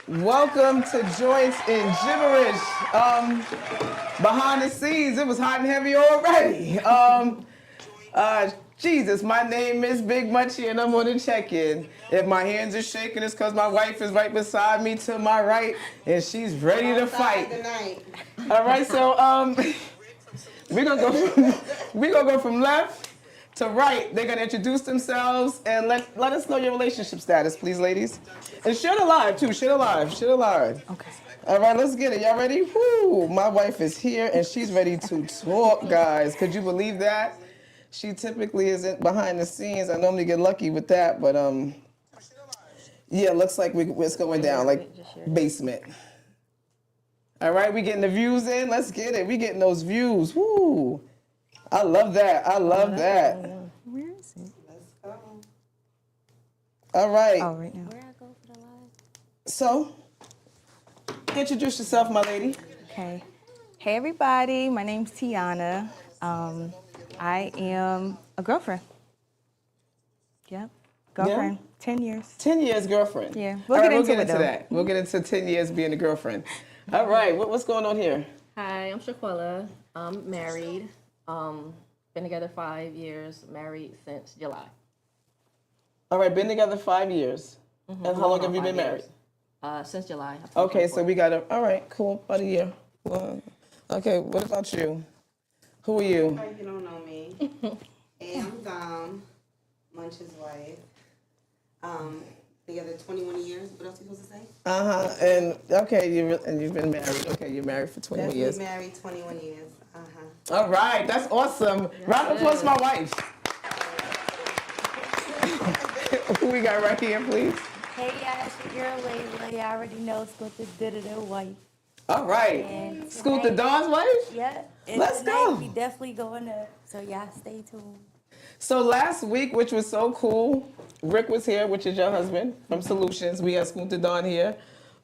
Welcome to Joints in Gibberish. Behind the scenes, it was hot and heavy already. Jesus, my name is Big Munchie and I'm on the check-in. If my hands are shaking, it's because my wife is right beside me to my right and she's ready to fight. All right, so we're gonna go from left to right. They're gonna introduce themselves and let us know your relationship status, please, ladies. And share the live too. Share the live. Share the live. Okay. All right, let's get it. Y'all ready? Woo! My wife is here and she's ready to talk, guys. Could you believe that? She typically isn't behind the scenes. I normally get lucky with that, but yeah, looks like it's going down like basement. All right, we getting the views in. Let's get it. We getting those views. Woo! I love that. I love that. Where is it? Let's go. All right. Oh, right now. Where I go for the live? So, introduce yourself, my lady. Okay. Hey, everybody. My name's Tiana. I am a girlfriend. Yep. Girlfriend. 10 years. 10 years girlfriend. Yeah. We'll get into it, though. that. We'll get into 10 years being a girlfriend. All right. What's going on here? Hi, I'm Shaquella. I'm married. Been together 5 years. Married since July. All right. Been together 5 years. And how long have you been married? Since July. Okay. So we got all right. Cool. About a year. Well, okay. What about you? Who are you? You don't know me. Hey, I'm Dom, Munch's wife. Together 21 years. What else are you supposed to say? And okay, you've been married. Okay, you're married for 21 Definitely years. married 21 years. All right, that's awesome. Round of applause for my wife. Who we got right here, please? Hey guys, it's your girl Layla. You already know it's what the did wife. All right. And Scoot the tonight- Dawn's wife? Yeah. And Let's tonight go. We definitely going up. So y'all stay tuned. So last week, which was so cool, Rick was here, which is your husband from Solutions. We had Scoot the Dawn here,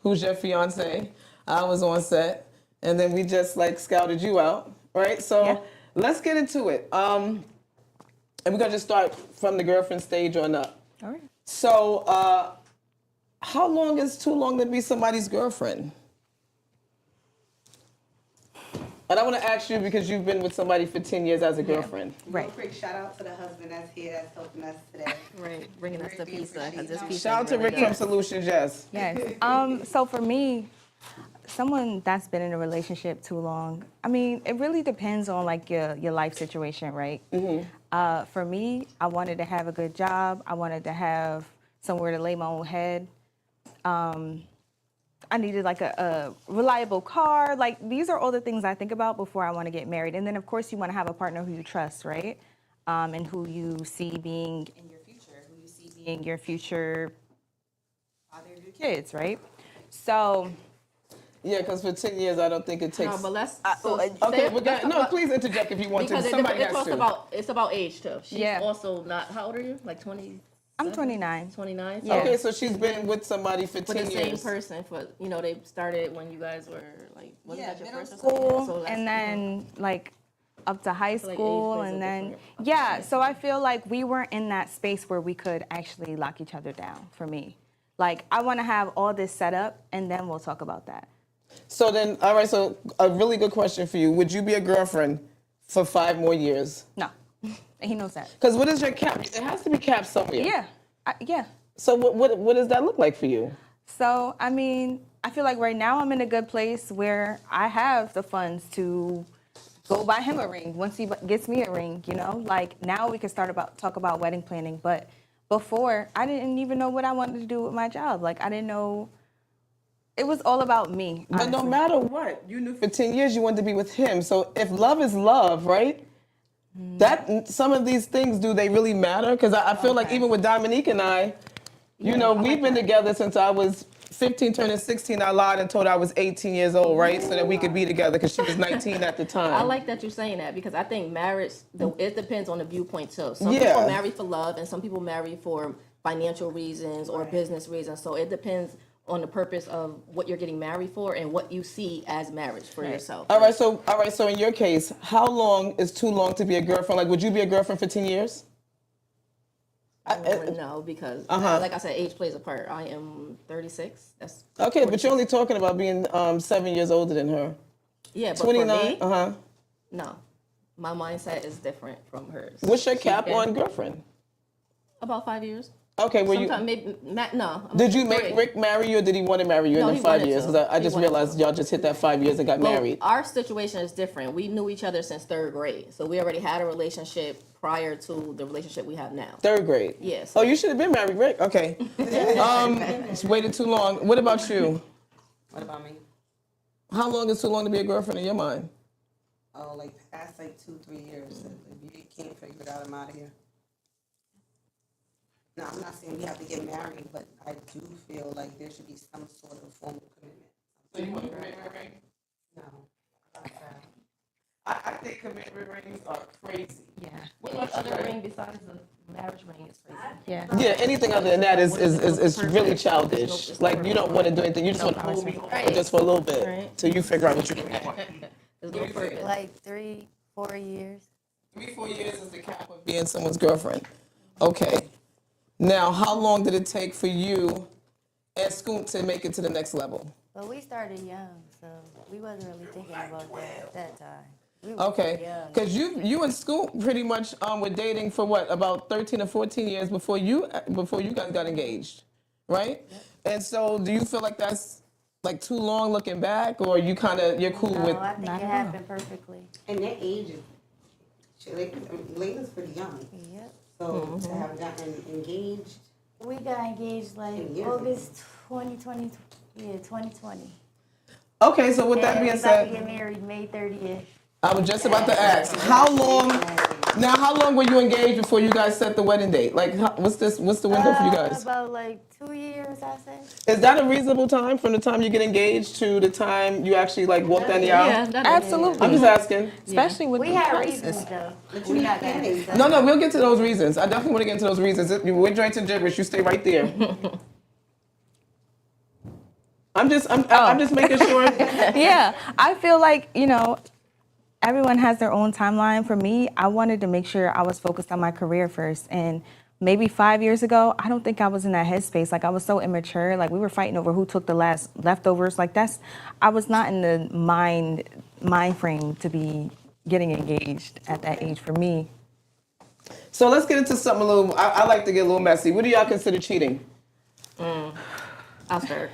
who's your fiance. I was on set, and then we just like scouted you out, right? So Yeah. let's get into it. And we're gonna just start from the girlfriend stage on up. All right. So, how long is too long to be somebody's girlfriend? And I want to ask you because you've been with somebody for 10 years as a girlfriend. Right. Real quick shout out to the husband that's here that's helping us today. Right, bringing us the pizza. 'Cause this pizza Shout out to really Rick good. from Solutions, yes. Yes. So for me, someone that's been in a relationship too long, I mean, it really depends on like your life situation, right? For me, I wanted to have a good job. I wanted to have somewhere to lay my own head. I needed like a reliable car. Like these are all the things I think about before I want to get married. And then of course you want to have a partner who you trust, right? And who you see being in your future, who you see being your future father of your kids, right? So Yeah, because for 10 years, I don't think it takes. No, but let's. Okay, no, please interject if you want Because to. Somebody it has talks to. it's about age too. She's Yeah. also not. How old are you? Like 20. I'm 29. 29. Yeah. Okay, so she's been with somebody for For 10 the same years. person for they started when you guys were like wasn't that your middle first or something? School So that's- and then like up to high like, age school plays a and then different- yeah, so I feel like we weren't in that space where we could actually lock each other down for me. Like I want to have all this set up and then we'll talk about that. So then, all right, so a really good question for you. Would you be a girlfriend for 5 more years? No. And he knows that. Because what is your cap? It has to be capped somewhere. Yeah. Yeah. So what does that look like for you? So, I mean, I feel like right now I'm in a good place where I have the funds to go buy him a ring once he gets me a ring, you know? Like now we can talk about wedding planning, but before I didn't even know what I wanted to do with my job. Like I didn't know. It was all about me. But no honestly. matter what, you knew for 10 years you wanted to be with him. So if love is love, right? That some of these things, do they really matter? Because I feel like even with Dominique and I, we've been together since I was 15, turning 16. I lied and told her I was 18 years old, right? So that we could be together because she was 19 at the time. I like that you're saying that because I think marriage, it depends on the viewpoint too. Some Yeah. people marry for love and some people marry for financial reasons or business reasons. So it depends on the purpose of what you're getting married for and what you see as marriage for yourself. All right, so in your case, how long is too long to be a girlfriend? Like, would you be a girlfriend for 10 years? No, because Uh-huh. like I said, age plays a part. I am 36. That's Okay, but you're only talking about being 7 years older than her. yeah, but 29. for me, Uh-huh. no. My mindset is different from hers. What's your She's cap been on girlfriend? About 5 years. Okay, were you? Sometimes maybe no. I'm Did you gonna say make 3. Rick marry you, or did he want to marry you No, in the he 5 wanted years? to. Because I He just wanted realized to. y'all just hit that 5 years and got Well, married. our situation is different. We knew each other since 3rd grade, so we already had a relationship prior to the relationship we have now. 3rd grade. Yes. Oh, you should have been married, Rick. Okay. Just waited too long. What about you? What about me? How long is too long to be a girlfriend in your mind? Oh, like past like 2-3 years. If you can't figure it out, I'm out of here. No, I'm not saying we have to get married, but I do feel like there should be some sort of formal commitment. So you want a commitment ring? No. I think commitment rings are crazy. Yeah. What other ring besides the marriage ring is crazy? Yeah. Yeah, anything other than that is really childish. Like, you don't want to do anything. You just want to hold me Right. just for a little bit Right. till you figure out what you want. There's no purpose. Like 3-4 years. 3-4 years is the cap of being someone's girlfriend. Okay. Now, how long did it take for you and Scoot to make it to the next level? But we started young, so we wasn't really thinking about that at that time. We was Okay, young. because you and Scoot pretty much were dating for what, about 13 or 14 years before you guys got engaged, right? And so, do you feel like that's like too long looking back, or you're cool No, with? I think it happened perfectly. And their age is, shit, Layla's pretty young. Yep. So to have gotten engaged, We got engaged like Years August 2020. Yeah, 2020. Okay, so with that And we being about to said, get married May 30th. I was just about to ask, how long were you engaged before you guys set the wedding date? Like, what's the window for you guys? About like 2 years, I say. Is that a reasonable time from the time you get engaged to the time you actually like walk down the aisle? Yeah, that is. Absolutely. I'm just asking. Especially with We the had prices. reasons though. but We you not not gonna planning. discuss. No, we'll get to those reasons. I definitely want to get into those reasons. We're drinking gibberish. You stay right there. I'm just making sure. Yeah, I feel like, everyone has their own timeline. For me, I wanted to make sure I was focused on my career first. And maybe 5 years ago, I don't think I was in that headspace. Like, I was so immature. Like, we were fighting over who took the last leftovers. Like, I was not in the mind frame to be getting engaged at that age for me. So let's get into something a little. I like to get a little messy. What do y'all consider cheating? I'll start.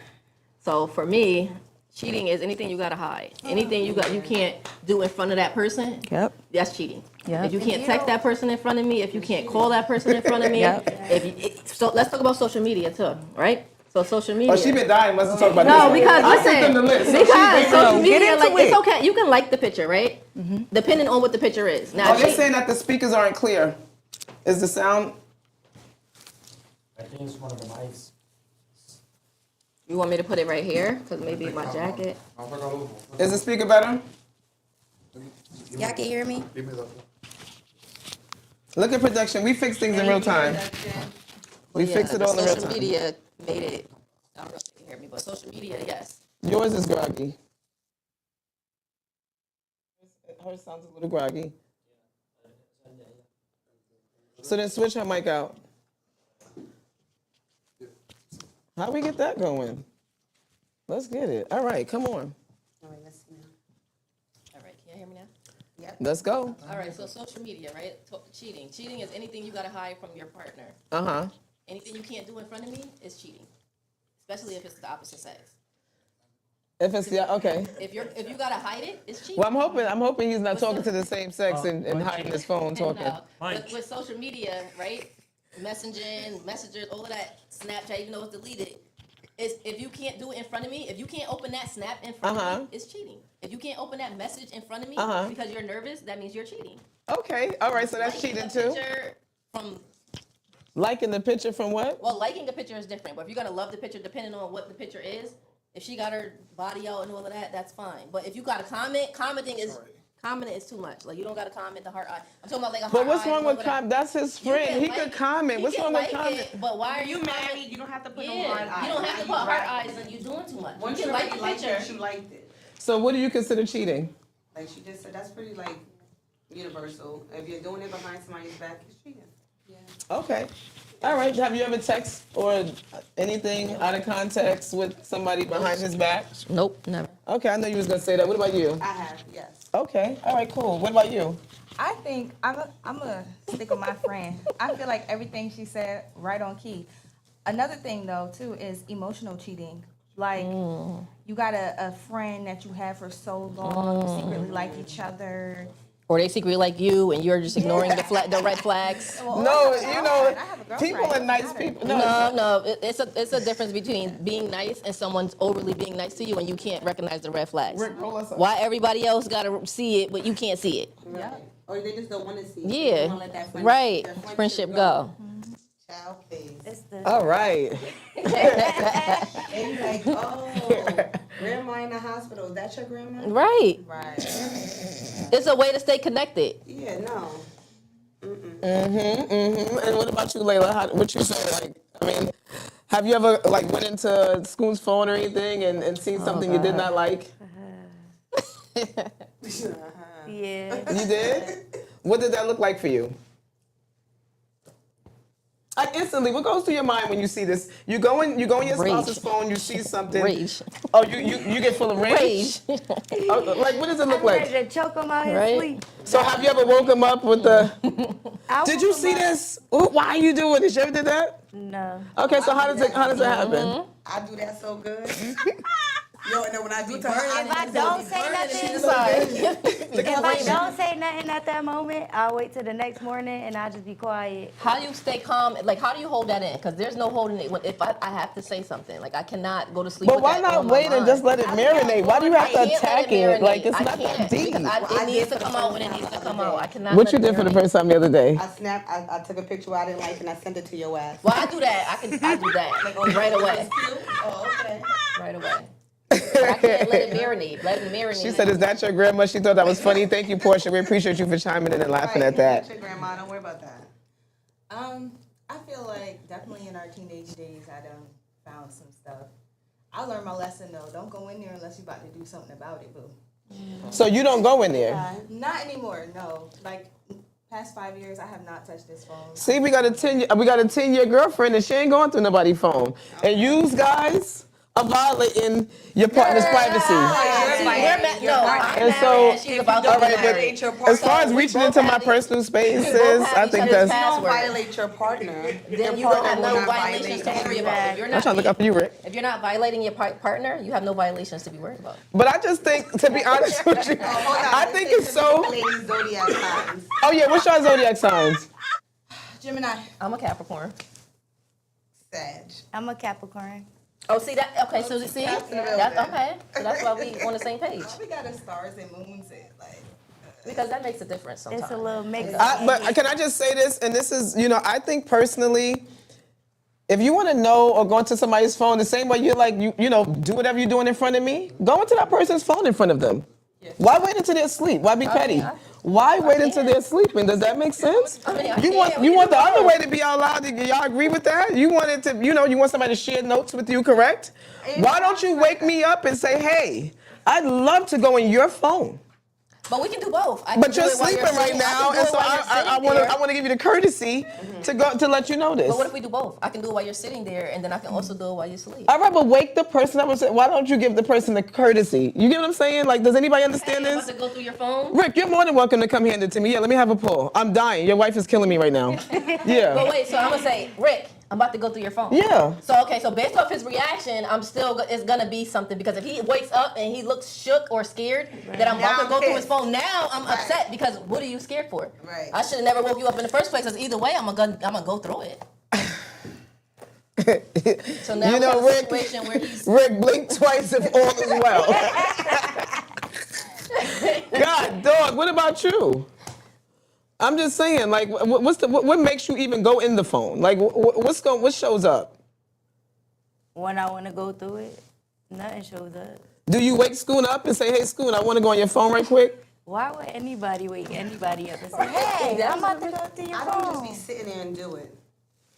So for me, cheating is anything you gotta hide. Anything you can't do in front of that person. Yep. That's cheating. Yep. If you can't text that person in front of me, if you can't call that person in front of me, Yep. so let's talk about social media too, right? So social media. Oh, she been dying. Let's talk about No, this. because I sent listen, them the list. So because she social been media, Get into like it's it. okay. You can like the picture, right? Depending on what the picture is. Now, Oh, they're saying that the speakers aren't clear. Is the sound? I think it's one of the mics. you want me to put it right here? Because maybe my jacket. Is the speaker better? Y'all can hear me? Look at production. We fix things in real time. We fix it all in real Social time. media made it. I don't know if you can hear me, but social media, yes. Yours is groggy. Hers sounds a little groggy. So then switch her mic out. How do we get that going? Let's get it. All right, come on. All right, let's see now. All right, can you hear me now? Let's go. All right, so social media, right? Cheating. Cheating is anything you gotta hide from your partner. Uh-huh. Anything you can't do in front of me is cheating, especially if it's the opposite sex. If it's okay. If you gotta hide it, it's cheating. Well, I'm hoping he's not talking to the same sex and hiding his phone talking. No, with social media, right? Messaging, messengers, all of that, Snapchat, even though it's deleted, if you can't do it in front of me, if you can't open that snap in front of me, it's cheating. If you can't open that message in front of me because you're nervous, that means you're cheating. Okay, all right, so that's Liking cheating the too. picture from Liking the picture from what? Well, liking a picture is different, but if you're gonna love the picture, depending on what the picture is, if she got her body out and all of that, that's fine. But if you got to commenting is too much. Like you don't got to comment the heart eye. I'm talking about like a heart But what's eye wrong and all with of that. comment? That's his You friend. can He like could it. comment. You What's can wrong with like comment? it, but why are You you married, comment- you don't have to put Yeah, no hard eyes. you don't have to Now put you heart right. eyes and you're doing too much. Once you you can like the liked picture. it, you liked it. So what do you consider cheating? Like she just said, that's pretty like universal. If you're doing it behind somebody's back, it's cheating. Yeah. Okay. All right. Have you ever text or anything out of context with somebody behind his back? Nope, never. Okay, I know you was gonna say that. What about you? I have, yes. Okay. All right. Cool. What about you? I think I'm gonna stick with my friend. I feel like everything she said right on key. Another thing though too is emotional cheating. Like you got a friend that you have for so long, you secretly like each other. Or they secretly like you, and you're just ignoring the red flags. Well, No, I have a you girlfriend. know, I have a girlfriend. people are nice Matter. people. No, it's a difference between being nice and someone's overly being nice to you, and you can't recognize the red flags. Rick, roll us up. Why everybody else gotta see it, but you can't see it? Right. Or they just don't want to see. it. Yeah, They wanna let that right. their Friendship go. Child, please. It's the All right. And you're like, oh, grandma in the hospital. Is that your grandma? Right. Right. It's a way to stay connected. Yeah, no. And what about you, Layla? What you say? Like, I mean, have you ever like went into school's phone or anything and seen something you did not like? yeah. You did? What did that look like for you? Instantly, what goes through your mind when you see this? You go in your spouse's Rage. phone, you see something. Rage. Oh, you get full of rage? Rage. Oh, like, what does it look I'm ready like? to choke him out his Right? sleep. So have you ever woke him up with the, I did woke you him see up- this? Why are you doing this? You ever did that? No. Okay, so how does it happen? I do that so good. Yo, and then when I do tell If I don't say nothing, Inside. if I don't say nothing at that moment, I'll wait till the next morning and I'll just be quiet. How do you stay calm? Like, how do you hold that in? Because there's no holding it. If I have to say something, like I cannot go to sleep. But with why that not on my wait and mind. just let it marinate? Why do you have to I can't let attack it? Like, it's marinate. not I that can't, deep. because it needs to come out when it needs to come out. I cannot. What let you it did for the marinate. first time the other day? I took a picture I didn't like and I sent it to your ass. Well, I do that. I do that right away. Oh, okay. Right away. But I can't let it marinate. Let it marinate. She said, is that your grandma? She thought that was funny. Thank you, Portia. We appreciate you for chiming in and laughing at that. Your grandma, don't worry about that. I feel like definitely in our teenage days, I done found some stuff. I learned my lesson though. Don't go in there unless you're about to do something about it, boo. So you don't go in there. Not anymore, no. Like past 5 years, I have not touched this phone. See, we got a 10-year girlfriend and she ain't going through nobody's phone. And you guys are violating your partner's privacy. And so, she's about to all right, violate your but as far as reaching into my personal spaces, I think that's. You don't Password. violate your partner. Then Your you don't have partner no will not violations to violate worry you. about. If you're I'm not trying to look up for you, Rick. If you're not violating your partner, you have no violations to be worried about. But I just think, to be honest with you, I think it's so. Ladies' zodiac signs. Oh yeah, what's your zodiac signs? Gemini. I'm a Capricorn. Sag. I'm a Capricorn. Oh, see that? Okay, so see, that's okay. So that's why we on the same page, We got the stars and moons and like. because that makes a difference sometimes. It's a little mix. But can I just say this? And this is, I think personally, if you want to know or go into somebody's phone the same way you're like, do whatever you're doing in front of me, go into that person's phone in front of them. Why wait until they're asleep? Why be petty? Why wait until they're sleeping? Does that make sense? I mean, You want the other way to be out loud. Y'all agree with that? You want it to, you want somebody to share notes with you, correct? Why don't you wake me up and say, hey, I'd love to go in your phone. But we can do both. But you're sleeping right now, and so I want to give you the courtesy to let you know this. But what if we do both? I can do it while you're sitting there, and then I can also do it while you sleep. All right, but wake the person up and say, why don't you give the person the courtesy? You get what I'm saying? Like, does anybody understand Hey, you this? want to go through your phone? Rick, you're more than welcome to come hand it to me. Yeah, let me have a pull. I'm dying. Your wife is killing me right now. Yeah. But wait, so I'm gonna say, Rick, I'm about to go through your phone. Yeah. So okay, so based off his reaction, it's gonna be something, because if he wakes up and he looks shook or scared that I'm about Now to go I'm through his pissed. phone, now I'm upset, because what are you scared for? Right. I should have never woke you up in the first place, because either way, I'm gonna go through it. So now we have a Rick, situation where he's Rick, blink twice if all is well. God, dog, what about you? I'm just saying, like, what makes you even go in the phone? Like, what shows up? When I want to go through it, nothing shows up. Do you wake Scoon up and say, hey, Scoon, I want to go on your phone right quick? Why would anybody wake anybody up and say, hey, I'm about to go through your I don't just be phone? sitting there and do it.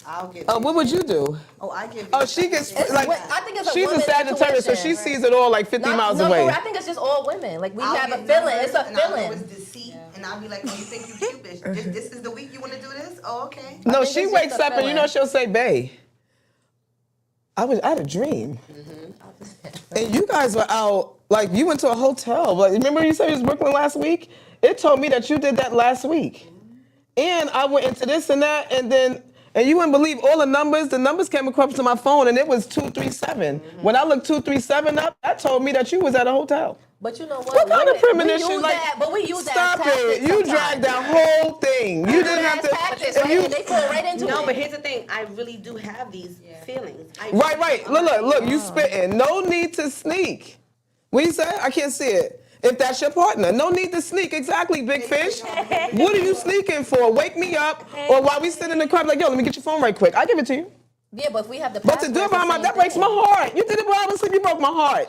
I'll get. What would you do? I get. Oh, she gets, like, I think it's a she's a woman's Sagittarius, so she intuition. sees it all like 50 miles away. I think it's just all women. Like we I'll have a get feeling. numbers, It's a and I know feeling. it's deceit, and And I'll be like, oh, you think you cute, bitch? This is the week you want to do this? Oh, okay. No, think she it's wakes just a up and you know feeling. she'll say, "Bae, I had a dream." And you guys were out, like you went to a hotel. Like, remember you said you was Brooklyn last week? It told me that you did that last week. And I went into this and that, and you wouldn't believe all the numbers came across to my phone and it was 237. When I looked 237 up, that told me that you was at a hotel. But you know what? What kind of We premonition? use Like, that, but we use stop that as it. tactics You sometimes. dragged that whole thing. You didn't have to. Tactics, if right? you- And they fall right into No, it. but here's the thing. I really do have these feelings. Right. Look, you spitting. No need to sneak. What you say? I can't see it. If that's your partner, no need to sneak. Exactly, big fish. What are you sneaking for? Wake me up, or while we sit in the car, like, yo, let me get your phone right quick. I give it to you. Yeah, but if we have the But to do it behind that breaks my heart. You did it while I was asleep. You broke my heart.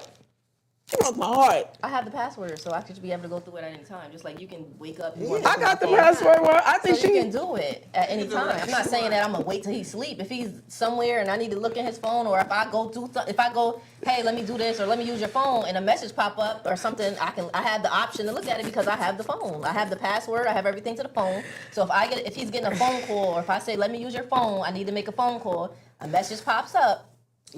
You broke my heart. I have the password, so I should be able to go through it at any time. Just like you can wake up. I got the password. I think So you can she. do it at any time. I'm not saying that I'm gonna wait till he sleep. If he's somewhere and I need to look in his phone, or if I go, hey, let me do this, or let me use your phone, and a message pop up or something, I have the option to look at it because I have the phone. I have the password. I have everything to the phone. So if he's getting a phone call, or if I say let me use your phone, I need to make a phone call. A message pops up.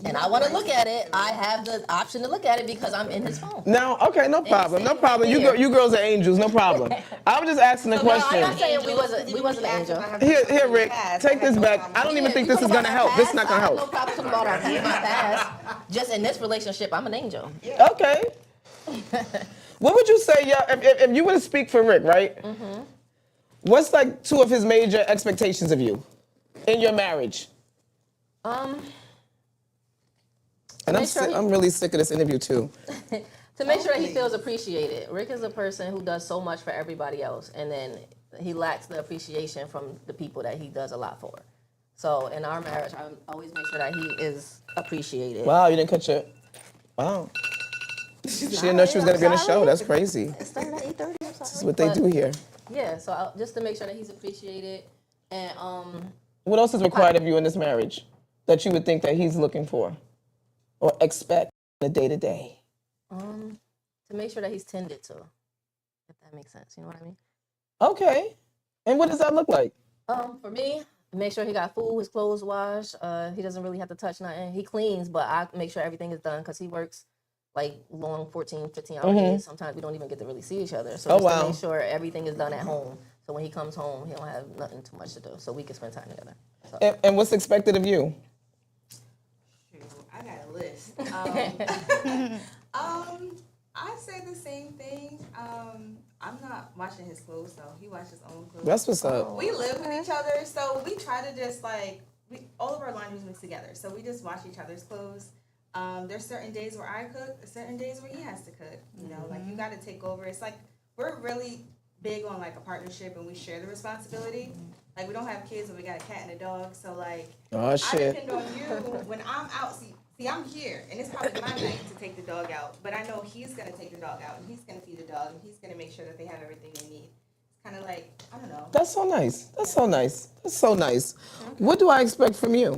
And I want to look at it. I have the option to look at it because I'm in his phone. No, okay, no problem. No problem. Here. You girls are angels. No problem. I was just asking the No, I'm question. not saying we wasn't an angel. Here, Rick, take this back. I don't even think this is gonna help. This is not gonna I have no help. problem talking about my past. Just in this relationship, I'm an angel. Okay. What would you say, yeah, if you were to speak for Rick, right? Mm-hmm. What's like two of his major expectations of you in your marriage? And make sure I'm really sick of this interview too. To make sure that he feels appreciated. Rick is a person who does so much for everybody else, and then he lacks the appreciation from the people that he does a lot for. So in our marriage, I always make sure that he is appreciated. Wow, you didn't cut your. Wow. She didn't know she was gonna be on the show. That's crazy. It started at 8:30. I'm sorry. This is what they do here. Yeah, so just to make sure that he's appreciated, and What else is required of you in this marriage that you would think that he's looking for or expect in the day to day? to make sure that he's tended to, if that makes sense. You know what I mean? Okay. And what does that look like? For me, make sure he got food, his clothes washed. He doesn't really have to touch nothing. He cleans, but I make sure everything is done because he works like long 14, 15-hour days. Sometimes we don't even get to really see each other. So just to make sure everything is done at home. So when he comes home, he don't have nothing too much to do. So we can spend time together. So. And what's expected of you? I got a list. I say the same thing. I'm not washing his clothes though. He washes his own clothes. That's what's up. We live with each other, so we try to just all of our laundry is mixed together. So we just wash each other's clothes. There's certain days where I cook, certain days where he has to cook. You know, like you got to take over. It's like we're really big on like a partnership and we share the responsibility. Like we don't have kids, but we got a cat and a dog. So like, I depend on you when I'm out. See, I'm here, and it's probably my night to take the dog out. But I know he's gonna take the dog out, and he's gonna feed the dog, and he's gonna make sure that they have everything they need. It's kind of like, I don't know. That's so nice. That's so nice. That's so nice. What do I expect from you?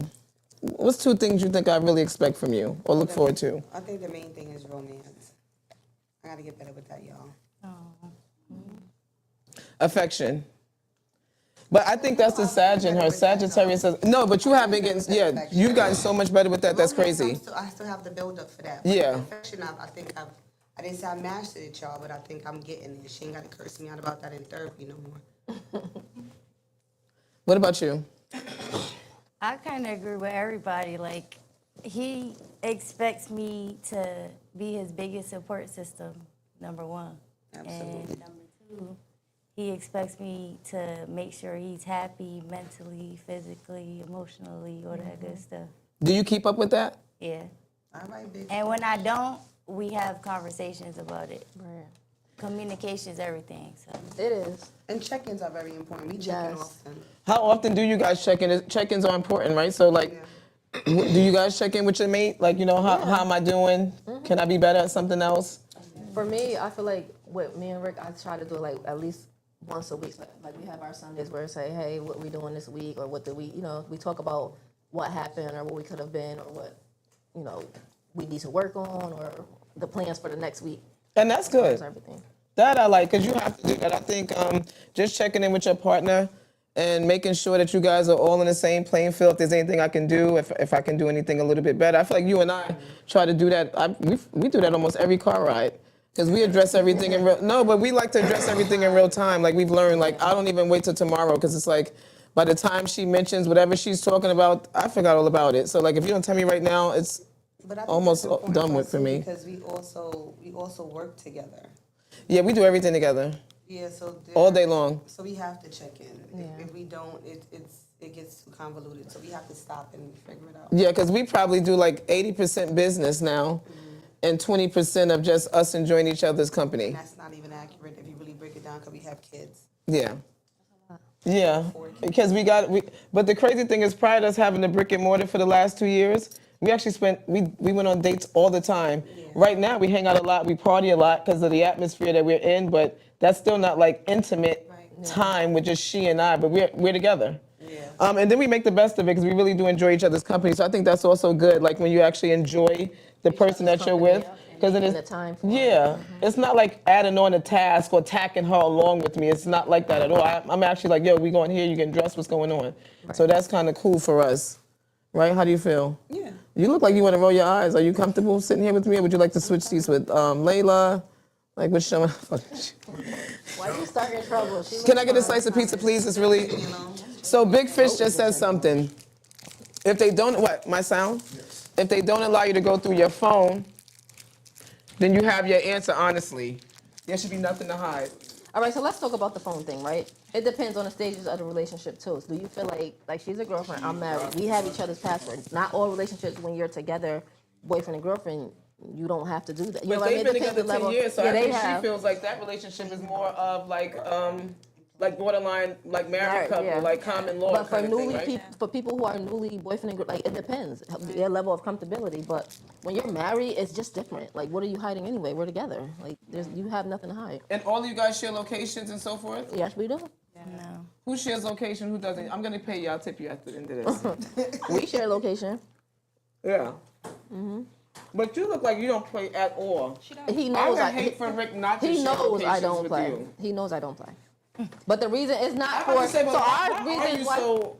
What's two things you think I really expect from you or look forward to? I think the main thing is romance. I gotta get better with that, y'all. Affection. But I think that's the Sag in her. Sagittarius says, no, but you have been getting, you've gotten so much better with that. That's crazy. I still have the build up for that. Yeah. Affection, I think I didn't say I mastered it, y'all, but I think I'm getting it. She ain't got to curse me out about that in therapy no more. What about you? I kind of agree with everybody. Like, he expects me to be his biggest support system, number one. Absolutely. And number two, he expects me to make sure he's happy mentally, physically, emotionally, all that good stuff. Do you keep up with that? Yeah. All right, bitch. And when I don't, we have conversations about it. Right. Communication is everything. So It is. And check-ins are very important. We check in Yes. often. How often do you guys check in? Check-ins are important, right? So like, do you guys check in with your mate? Like, you know, how am I doing? Can I be better at something else? For me, I feel like with me and Rick, I try to do like at least once a week. Like we have our Sundays where we say, hey, what we doing this week, or what the week, you know, we talk about what happened or what we could have been or what, you know, we need to work on or the plans for the next week. And that's good. Everything. That I like, because you have to do that. I think just checking in with your partner and making sure that you guys are all in the same playing field. If there's anything I can do, if I can do anything a little bit better. I feel like you and I try to do that. We do that almost every car ride. Because we address everything in real, no, but we like to address everything in real time. Like we've learned, like I don't even wait till tomorrow, because it's like, by the time she mentions whatever she's talking about, I forgot all about it. So like, if you don't tell me right now, it's But I think almost that's important done for with us for too, me. because we also work together. Yeah, we do everything together, Yeah, so all day long. So we have to check in. If we don't, it gets too convoluted. So we have to stop and figure it out. Yeah, because we probably do like 80% business now, and 20% of just us enjoying each other's company. And that's not even accurate if you really break it down, because we have kids. Yeah. Yeah, because but the crazy thing is, prior to us having the brick and mortar for the last 2 years, we actually we went on dates all the time. Yeah. Right now, we hang out a lot, we party a lot because of the atmosphere that we're in, but that's still not like intimate time with just she and I, but we're together. Yeah. And then we make the best of it because we really do enjoy each other's company. So I think that's also good, like when you actually enjoy the person that you're with. Because then Making it's, the time for it. yeah, it's not like adding on a task or tacking her along with me. It's not like that at all. I'm actually like, yo, we going here, you getting dressed, what's going on? So that's kind of cool for us, right? How do you feel? Yeah. You look like you want to roll your eyes. Are you comfortable sitting here with me, or would you like to switch seats with Layla? Like, which show? Why you starting trouble? Can I get a slice of pizza, please? It's really. So Big Fish just said something. If they don't, what, my sound? If they don't allow you to go through your phone, then you have your answer honestly. There should be nothing to hide. All right, so let's talk about the phone thing, right? It depends on the stages of the relationship too. So do you feel like she's a girlfriend, I'm married, we have each other's passwords. Not all relationships when you're together, boyfriend and girlfriend, you don't have to do that. You know But what I they've mean? been It depends together on 10 the level. years, so Yeah, I they think she have. feels like that relationship is more of like borderline, like married Married, couple, yeah. like common law But for kind of thing, newly right? for people who are newly boyfriend and girl, like it depends their level of comfortability. But when you're married, it's just different. Like, what are you hiding anyway? We're together. Like, you have nothing to hide. And all of you guys share locations and so forth? Yes, we do. No. Who shares location, who doesn't? I'm gonna pay you, I'll tip you after the end of this. We share location. Yeah. But you look like you don't play at all. He I knows. would hate for Rick not to He share knows I locations don't with play. you. He knows I don't play. But the reason is I not was about for. to say, but So why our are reason you why so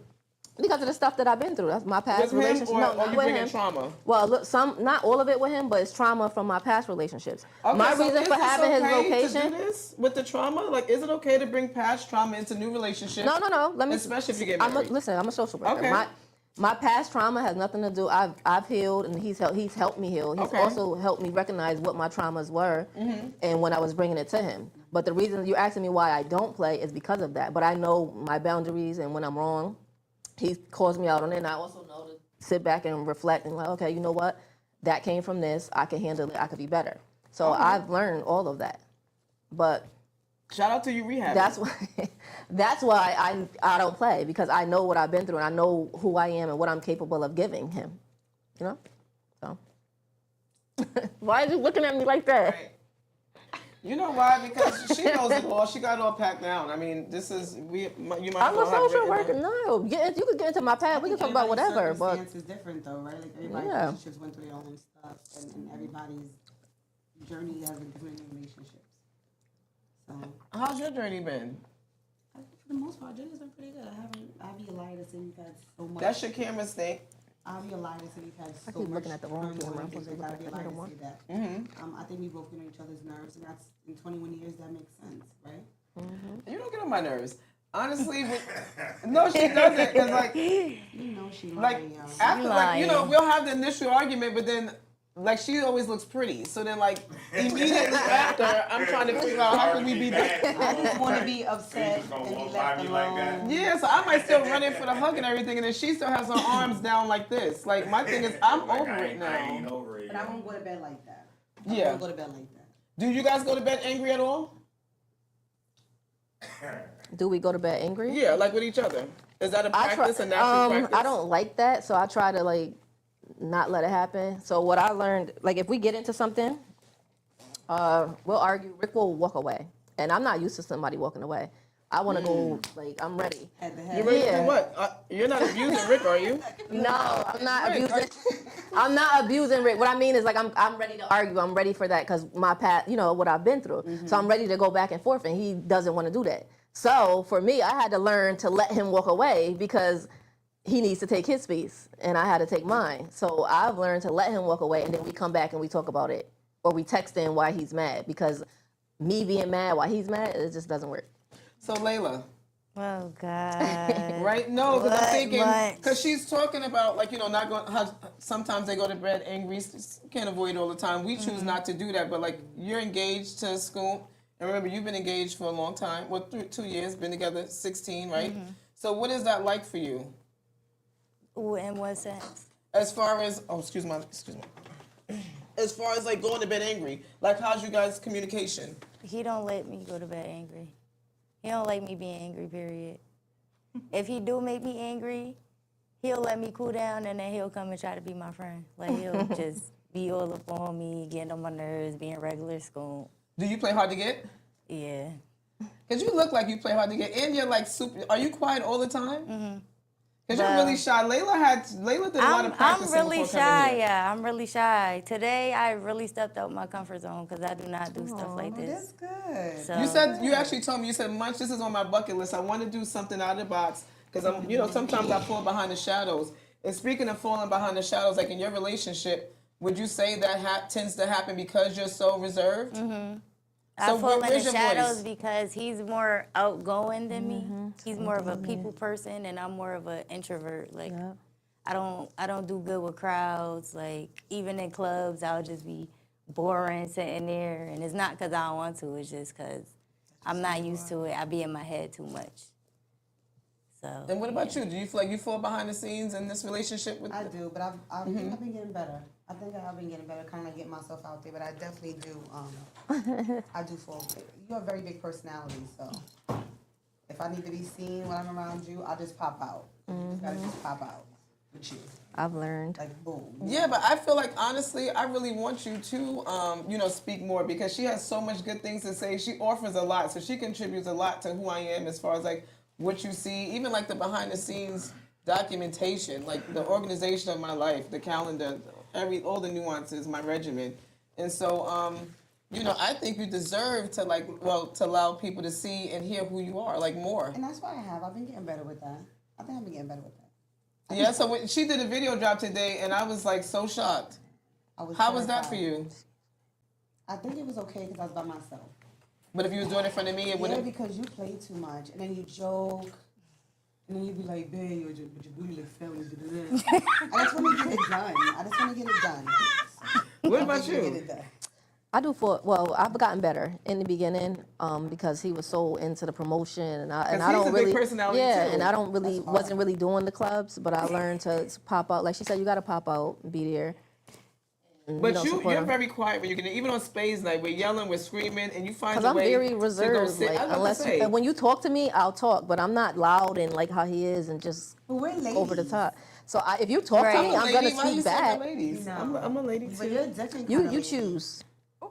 because of the stuff that I've been through. That's my past with him, relationships. or No, are not you with bringing him. trauma? Well, look, not all of it with him, but it's trauma from my past relationships. Okay, My so reason is for this having his okay location. to do this with the trauma? Like, is it okay to bring past trauma into new relationships? No. Let me. Especially if you get I'm married. listen. I'm a social worker. Okay. My past trauma has nothing to do. I've healed, and he's helped me heal. He's Okay. also helped me recognize what my traumas were, and when I was bringing it to him. But the reason you're asking me why I don't play is because of that. But I know my boundaries, and when I'm wrong, he calls me out on it. And I also know to sit back and reflect and like, okay, you know what? That came from this. I can handle it. I could be better. So I've learned all of that. But Shout out to you, rehab. that's why I don't play, because I know what I've been through and I know who I am and what I'm capable of giving him. You know? So why are you looking at me like that? Right. You know why? Because she knows it all. She got it all packed down. I mean, this is you might. I'm a well have social written worker. it. No, you could get into my past. We can talk about whatever. But Circumstance is different though, right? Like everybody's Yeah. relationships went through their own stuff, and everybody's journey has been different in relationships. So How's your journey been? I think for the most part, journey's been pretty good. I'd be a liar to say we've had so much. That's your camera snake. I'll be a liar to say we've had so keep much. looking at the wrong turmoil camera. I'm and things supposed to like that. I'd be a look liar at to the say that. Mm-hmm. I think we both get on each other's nerves, and that's in 21 years. That makes sense, right? You don't get on my nerves. Honestly, no, she doesn't. Cause like You know she like lying, y'all. after like you know lying. we'll have the initial argument, but then like she always looks pretty. So then like immediately after, I'm trying to figure out how can we be that. I just want to be upset just gonna and be walk by left me like that? alone. Yeah, so I might still run in for the hug and everything, and then she still has her arms down like this. Like my thing is, I'm Like, over I it ain't- I ain't now. over it. But I won't go to bed like that. Yeah. I won't go to bed like that. Do you guys go to bed angry at all? do we go to bed angry? Yeah, like with each other. Is that a I try, practice, a natural practice? I don't like that, so I try to like not let it happen. So what I learned, like if we get into something, we'll argue. Rick will walk away, and I'm not used to somebody walking away. I want to go like I'm ready. Head to You head. ready to Yeah. do what? You're not abusing Rick, are you? No, I'm not abusing. I'm not abusing Rick. What I mean is like I'm ready to argue. I'm ready for that because my past, you know, what I've been through. So I'm ready to go back and forth, and he doesn't want to do that. So for me, I had to learn to let him walk away because he needs to take his space, and I had to take mine. So I've learned to let him walk away, and then we come back and we talk about it, or we text him why he's mad, because me being mad while he's mad, it just doesn't work. So Layla. Oh God. Right? No, because I'm What thinking, much? because she's talking about, like, you know, not going, how sometimes they go to bed angry. Can't avoid it all the time. We choose not to do that, but like, you're engaged to Scoop, and remember, you've been engaged for a long time. Well, 2 years, been together 16, right? So what is that like for you? Ooh, in what sense? As far as, excuse me. As far as like going to bed angry, like how's you guys' communication? He don't let me go to bed angry. He don't like me being angry, period. If he do make me angry, he'll let me cool down, and then he'll come and try to be my friend. Like, he'll just be all up on me, getting on my nerves, being regular school. Do you play hard to get? Yeah. Because you look like you play hard to get, and you're like super, are you quiet all the time? Because you're Well, really shy. Layla did a lot of I'm practicing really before coming shy, here. yeah. I'm really shy. Today, I really stepped out my comfort zone because I do not do stuff like That's this. good. So, You said, you actually told me, you said, Munch, this is on my bucket list. I want to do something out of the box. Because I'm, you know, sometimes I fall behind the shadows. And speaking of falling behind the shadows, like in your relationship, would you say that tends to happen because you're so reserved? I So fall in the where's your shadows voice? because he's more outgoing than me. He's more of a people person, and I'm more of an introvert. Like, I don't do good with crowds. Like, even in clubs, I'll just be boring sitting there, and it's not because I don't want to. It's just because I'm not used to it. I be in my head too much. So. And what about you? Do you feel like you fall behind the scenes in this relationship with? I do, but I've been getting better. I think I've been getting better, kind of like getting myself out there. But I definitely do. I do fall. You have a very big personality, so if I need to be seen when I'm around you, I'll just pop out. You just gotta just pop out with you, I've learned. like boom. Yeah, but I feel like honestly, I really want you to, you know, speak more because she has so much good things to say. She offers a lot, so she contributes a lot to who I am as far as like what you see, even like the behind the scenes documentation, like the organization of my life, the calendar, all the nuances, my regimen, and so, you know, I think you deserve to to allow people to see and hear who you are, like more. And that's why I've been getting better with that. I think I've been getting better with that. Yeah, so when she did a video drop today, and I was like so shocked. How was that for you? I think it was okay because I was by myself. But if you was doing it in front of me, it Yeah, wouldn't. because you play too much, and then you joke, and then you be like, "Babe, your booty like family." I just want to get it done. What about Get you? it done. I do I've gotten better in the beginning because he was so into the promotion, and I he's don't a big really, personality, yeah, too. and I don't really wasn't really doing the clubs, but I learned to pop out. Like she said, you got to pop out, and be there. And, But support you're him. very quiet when you get even on Spades night. We're yelling, we're screaming, and you find Because a I'm way very to go reserved. sit. Like I was about to unless say. when you talk to me, I'll talk, but I'm not loud and like how he is and just But we're ladies. over the top. So if you talk to Right. me, I'm lady, gonna why you speak say back. we're ladies? I'm a lady But too. you're definitely You kinda you lady. choose.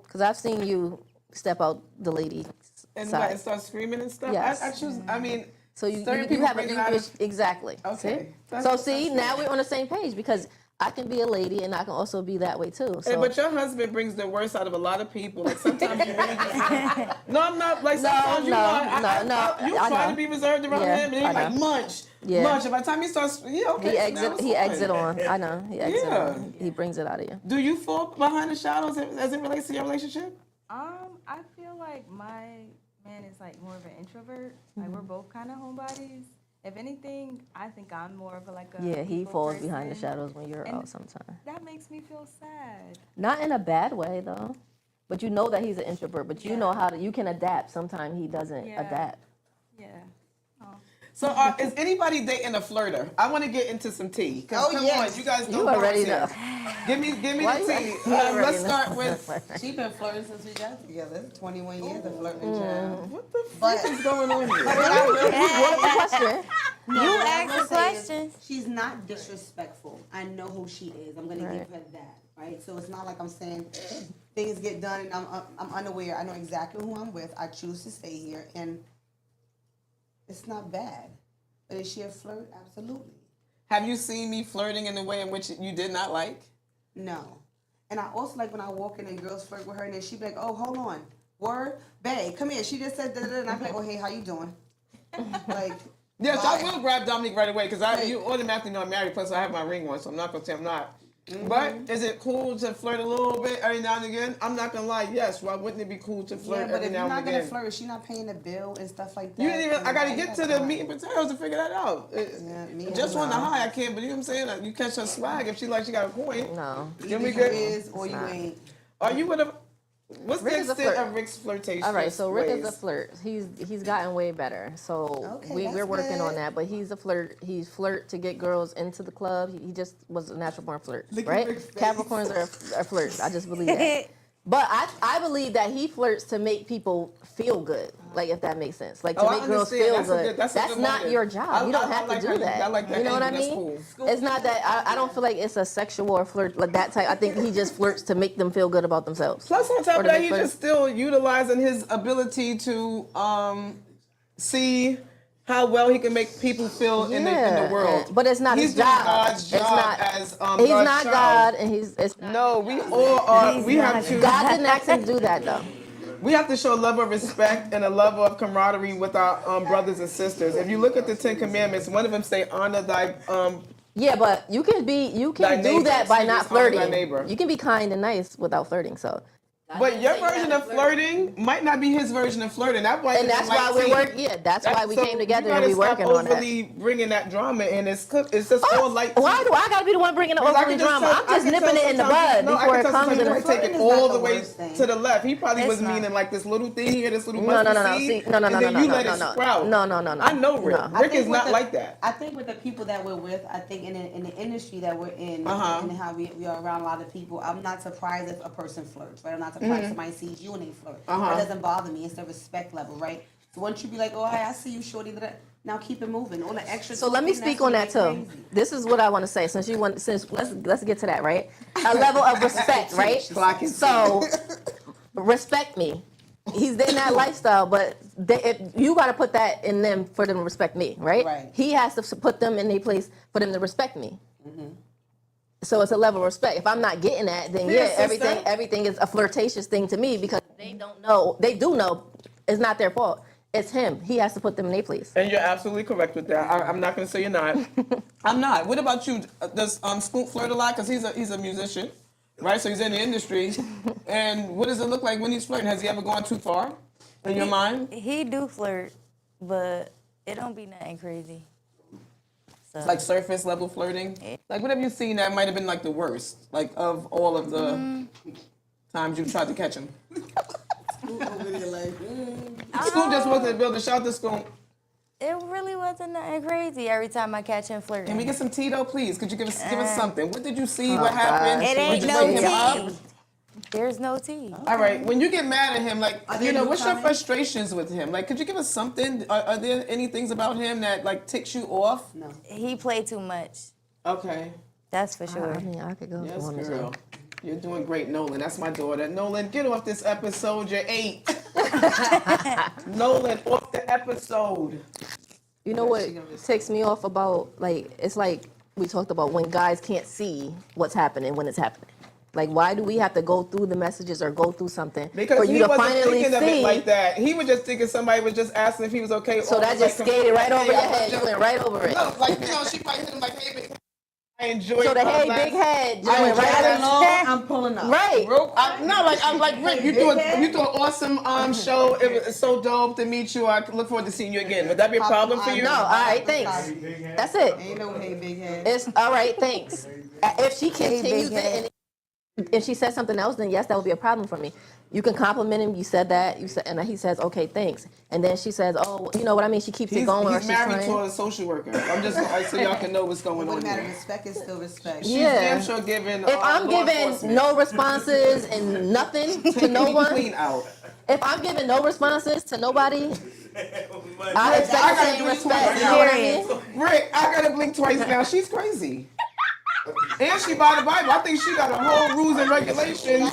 Because I've seen you step out the lady And side. what, and start screaming and stuff. Yes. I choose. I mean, So you certain people have bring it you, out of- exactly. Okay. See? So see, now we're on the same page because I can be a lady and I can also be that way too. So But your husband brings the worst out of a lot of people. Like sometimes you really just. No, I'm not. Like sometimes you no, are. You I try know. to be reserved around Yeah, him, and you're I like know. munch, Yeah. munch. And by the time he starts, yeah, okay. he so now exit it's he fine. exit on. I know. He exit Yeah. on. He brings it out of you. Do you fall behind the shadows as it relates to your relationship? I feel like my man is like more of an introvert. Like we're both kind of homebodies. If anything, I think I'm more of a Yeah, he people falls behind the person. shadows when you're And out sometimes. That makes me feel sad. Not in a bad way though. But you know that he's an introvert, but you know you can adapt. Sometimes he doesn't Yeah. adapt. Yeah. So is anybody dating a flirter? I want to get into some tea. 'Cause come on, you guys know You already bars know. here. Give me Why the you- tea. you already Let's know. start with. She been flirting since we got together. 21 years of flirting, Mm. child. What the But fuck is going on here? What's the question? You what I asked will the say is question. She's not disrespectful. I know who she is. I'm gonna Right. give her that, right? So it's not like I'm saying things get done and I'm unaware. I know exactly who I'm with. I choose to stay here, and it's not bad. But is she a flirt? Absolutely. Have you seen me flirting in a way in which you did not like? No. And I also like when I walk in and girls flirt with her and then she be like, oh, hold on. Word? Babe, come here. She just said da-da-da. And I be like, oh, hey, how you doing? Like, Yes, bye. I will grab Dominique right away because you automatically know I'm married. Plus, I have my ring on, so I'm not gonna say I'm not. But is it cool to flirt a little bit every now and again? I'm not gonna lie. Yes, why wouldn't it be cool to flirt Yeah, but every if now you're not and gonna again? flirt, she's not paying the bill and stuff like that. You didn't even. I gotta ain't get got to the time. meat and potatoes to figure that out. Me Just as on the well. high, I can't. But you know what I'm saying? Like, you catch her swag if she like she got a point. No. Give me Either good. you is or you ain't. Are you with a? What's Rick the is a extent flirt. of Rick's flirtation? All right, so Rick is a ways? flirt. He's gotten way better. So Okay, we're that's working good. on that. But he's a flirt. He's flirt to get girls into the club. He just was a natural born flirt, Look at right? Rick's face. Capricorns are flirts. I just believe that. But I believe that he flirts to make people feel good, like if that makes sense, like to Oh, I make girls understand. feel That's a good. good- that's a good not motive. your job. I- You don't I have like to how do you- that. I like that You know what I angle. mean? That's cool. It's not that I don't feel like it's a sexual or flirt like that type. I think he just flirts to make them feel good about themselves. Plus, on top Or of to that, make he's friends. just still utilizing his ability to see how well he can make people feel in the world. But it's not He's his doing job. God's It's job not. as He's God's not child. God, and it's not. No, we all are. We have to. God didn't ask him to do that though. We have to show a level of respect and a level of camaraderie with our brothers and sisters. If you look at the Ten Commandments, one of them say, "Honor thy." Yeah, but you can Thy do neighbor. that by Excuse me, not honor thy flirting. neighbor. You can be kind and nice without flirting. So, But your version of flirting might not be his version of flirting. That's why. and that's why we're working. Yeah, that's why we came together and we working on that. overly bringing that drama in. It's just all light. Why do I gotta be the one bringing the Because I overly can just drama? tell- I'm I just can nipping tell it in the sometimes- bud no, I before can it tell comes sometimes to you the. might take it Flirting is all not the the way worst thing. to the left. He probably It's was not. meaning like this little thing here, this little No, mustard no. seed, See, no. and then you let it sprout. No. I know Rick. No. Rick think is with not the- like that. I think with the people that we're with, I think in the industry that we're in, and how we are around a lot of people, I'm not surprised if a person flirts, right? I'm not surprised somebody sees you and they flirt. That doesn't bother me. It's the respect level, right? So once you be like, oh, hey, I see you, shorty, now keep it moving. All the extra. So let me talking, speak that's on when that it too. get crazy. This is what I want to say. Since let's get to that, right? A level of respect, right? Clocking. So respect me. He's in that lifestyle, but you got to put that in them for them to respect me, right? Right. He has to put them in their place for them to respect me. So it's a level of respect. If I'm not getting that, then Yeah, yeah, sister. everything is a flirtatious thing to me because they don't know. They do know it's not their fault. It's him. He has to put them in their place. And you're absolutely correct with that. I'm not going to say you're not. I'm not. What about you? Does Scoop flirt a lot? Because he's a musician, right? So he's in the industry. And what does it look like when he's flirting? Has he ever gone too far in your mind? He do flirt, but it don't be nothing crazy. So Like surface level flirting? Like what have you seen that might have been like the worst? Like of all of the times you tried to catch him? Scoop just walked in the building. Shout out to Scoop. it really wasn't nothing crazy every time I catch him flirting. Can we get some Tito, please? Could you give us something? What did you see? What happened? It ain't Did you no wake him up? tea. There's no tea. All right. When you get mad at him, like there new what's your comments? frustrations with him? Like, could you give us something? Are there any things about him that like ticks you off? No. He played too much. Okay. That's for sure. I mean, I could go Yes, for one as girl. well. You're doing great, Nolan. That's my daughter. Nolan, get off this episode. You're 8. Nolan, off the episode. You know what ticks me off about, like, it's like we talked about when guys can't see what's happening when it's happening. Like, why do we have to go through the messages or go through something Because for he you to wasn't finally thinking of it see? like that. He was just thinking somebody was just asking if he was okay. So or that was just like, skated right hey, over your I was head. You just- went right over it. No, like, she might hit him like, hey, big. I enjoyed So the our hey, last- big head just I went enjoyed right our over last- I'm pulling up. Right. I'm like Rick. You do an awesome show. It was so dope to meet you. I look forward to seeing you again. Would that be a problem for you? No, all right, thanks. That's it. Ain't no hey big head. It's all right, thanks. If she continues big head. it and if she says something else, then yes, that would be a problem for me. You can compliment him. You said that. You said, and he says, "Okay, thanks." And then she says, "Oh, you know what I mean?" She keeps it going. or He's she's married trying. to a social worker. I'm just so y'all can know what's going No on matter, here. respect is still respect. She's Yeah. damn sure giving. If I'm law giving enforcement. no responses and nothing to no one, Clean out. if I'm giving no responses to nobody, I I expect the gotta same do this respect. twice You know what I mean? Rick, I gotta blink twice now. She's crazy. And she by the Bible. I think she got a whole rules and regulations.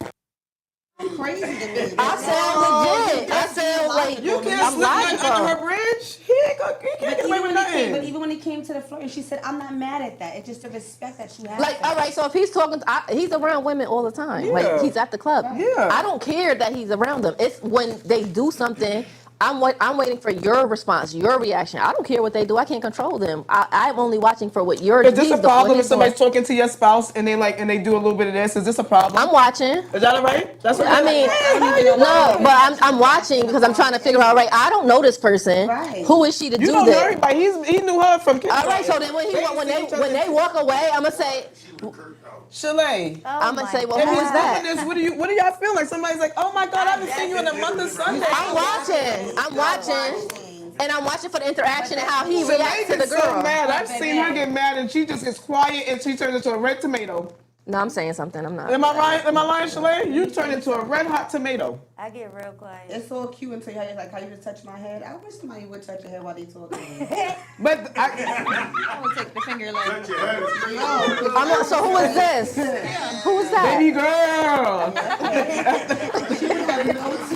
crazy to me. I sound legit. I sound like You can't I'm slip nothing under her logical. bridge. He can't get away with But nothing. even when it came to the flirt, and she said, "I'm not mad at that. It's just the respect that you have." Like, for all right, so if he's talking, he's around women all the time. Yeah. Like, he's at the club. Yeah. I don't care that he's around them. It's when they do something. I'm waiting for your response, your reaction. I don't care what they do. I can't control them. I'm only watching for what you're. Is this a problem if he's somebody's doing. talking to your spouse and they do a little bit of this? Is this a problem? I'm watching. Is that all right? That's what I mean, no, but I'm watching because I'm trying to figure out. Right, I don't know this person. Right. Who is she to You do don't know this? everybody. He knew her from All right, so then when they walk away, I'm gonna say, Chalet. I'm gonna say, well, If who he's is that? doing this, what do y'all feel like? Somebody's like, oh my God, I haven't seen you in a month of Sunday. I'm watching, and I'm watching for the interaction and how he Chalet reacts to the gets so girl. mad. I've seen her get mad and she just gets quiet and she turns into a red tomato. No, I'm saying something. I'm not. Am I right? Am I lying, Chalet? You turn into a red hot tomato. I get real quiet. It's so cute until you like how you just touch my head. I wish somebody would touch your head while they talking. But I would take the finger like. I'm not, so who is this? Who is that? baby girl.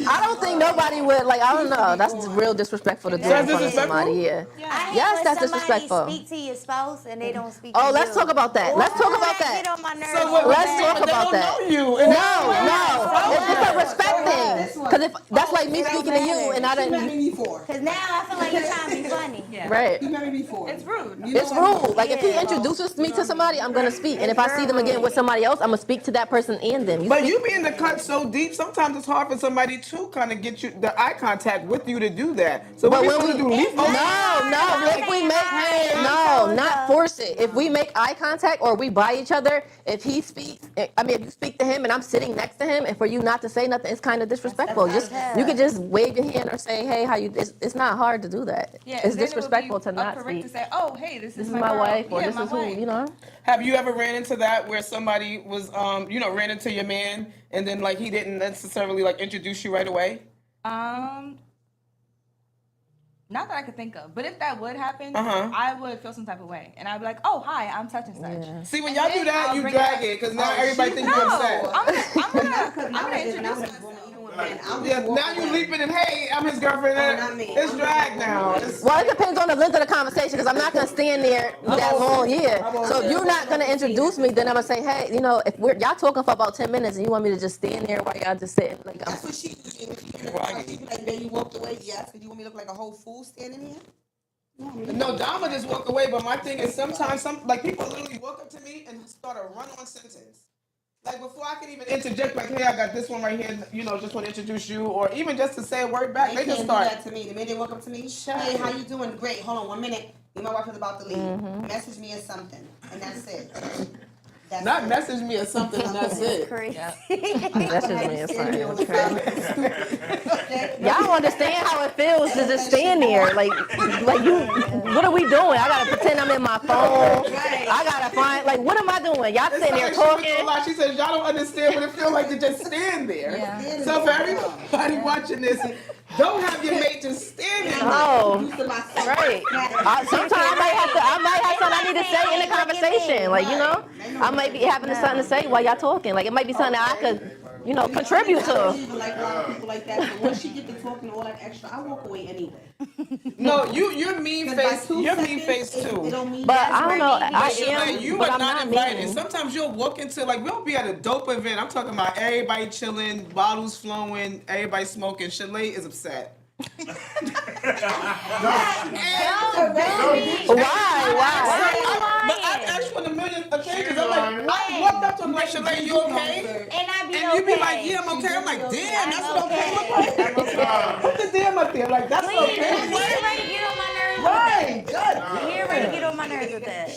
I don't think nobody would like. I don't know. That's real disrespectful to do in front of disrespectful? somebody. Yeah. I hate Yes, when that's somebody disrespectful. Speak to your spouse and they don't speak. Oh, to let's you. talk about that. Let's talk about Get that. on my nerves. So what, Let's talk they about don't that. know you. It's a respect thing. Because if that's like me speaking to you and I You met didn't. me before. Cause now I feel like you're trying to be funny. Yeah. Right. You met me before. It's rude. You know It's what? rude. Like if he introduces me to somebody, I'm gonna speak, and if I see them again with somebody else, I'm gonna speak to that person and them. But you be in the cut so deep, sometimes it's hard for somebody to kind of get you the eye contact with you to do that. So But what when we we do, leave no, if we make not force it. If we make eye contact or we by each other, if he speaks, I mean, if you speak to him and I'm sitting next to him, and for you not to say nothing, it's kind of disrespectful. Just you could just wave your hand or say, hey, how you? It's not hard to do that. Yeah, It's then it would be disrespectful to up not for Rick speak. to say, oh, hey, this This is is my girl. wife, or Yeah, this my is who, wife. you know. Have you ever ran into that where somebody was, ran into your man and then like he didn't necessarily like introduce you right away? Not that I could think of, but if that would happen, Uh-huh. I would feel some type of way, and I'd be like, "Oh, hi, I'm such and such." Yeah. See, when And y'all do then that, I'll you bring drag it it because now everybody thinks No, you're upset. I'm gonna introduce myself. Yeah, now you leaping and hey, I'm his girlfriend. not me. It's drag now. It's, Well, it depends on the length of the conversation because I'm not gonna stand there that long. Yeah. So if you're not gonna introduce me, then I'm gonna say, hey, you know, if y'all talking for about 10 minutes and you want me to just stand there while y'all just sitting, like I'm. That's what she do. She be like, then you walked away. Yes, because you want me to look like a whole fool standing here? no, Dama just walk away. But my thing is sometimes people literally walk up to me and start a run-on sentence. Like before I can even interject, like, hey, I got this one right here, just want to introduce you, or even just to say a word back, they just can't start. do that to me. The minute they walk up to me, hey, how you doing? Great. Hold on 1 minute. Me and my wife is about to leave. Message me or something, and that's it. That's Not it. message me or something, and that's it. Crazy. That's just me. It's Standing there fine. on the side. Y'all don't understand how it feels to just stand there. Like you, what are we doing? I gotta pretend I'm in my phone. I gotta find, like, what am I doing? Y'all It's sitting there like she went through a talking. lot. She says y'all don't understand what it feels like to just stand there. Yeah. So for everybody watching this, don't have your mate just stand there. Oh, Used to myself. right. Sometimes I might have something I need to say in the conversation. Like, I might be having something to say while y'all talking. Like, it might be something that I could, contribute I to. don't even like a lot of people like that. But once she get to talking all that extra, I walk away anyway. No, you're mean 'Cause by face. 2 You're mean seconds, face It too. don't mean But that's I don't where know. maybe I she- Like, am, you but are I'm not not invited. mean. Sometimes you'll walk into we'll be at a dope event. I'm talking about everybody chilling, bottles flowing, everybody smoking. Chalet is upset. Why? But I've asked you on a million occasions. I'm like, I walked up to him like, Chalet, you okay? And I be And okay. you be like, yeah, I'm okay. I'm like, damn, that's what okay look like. Put the damn up there. Like, that's Please, okay. you're ready to get on my nerves with Right, that. good. You're ready to get on my nerves with that.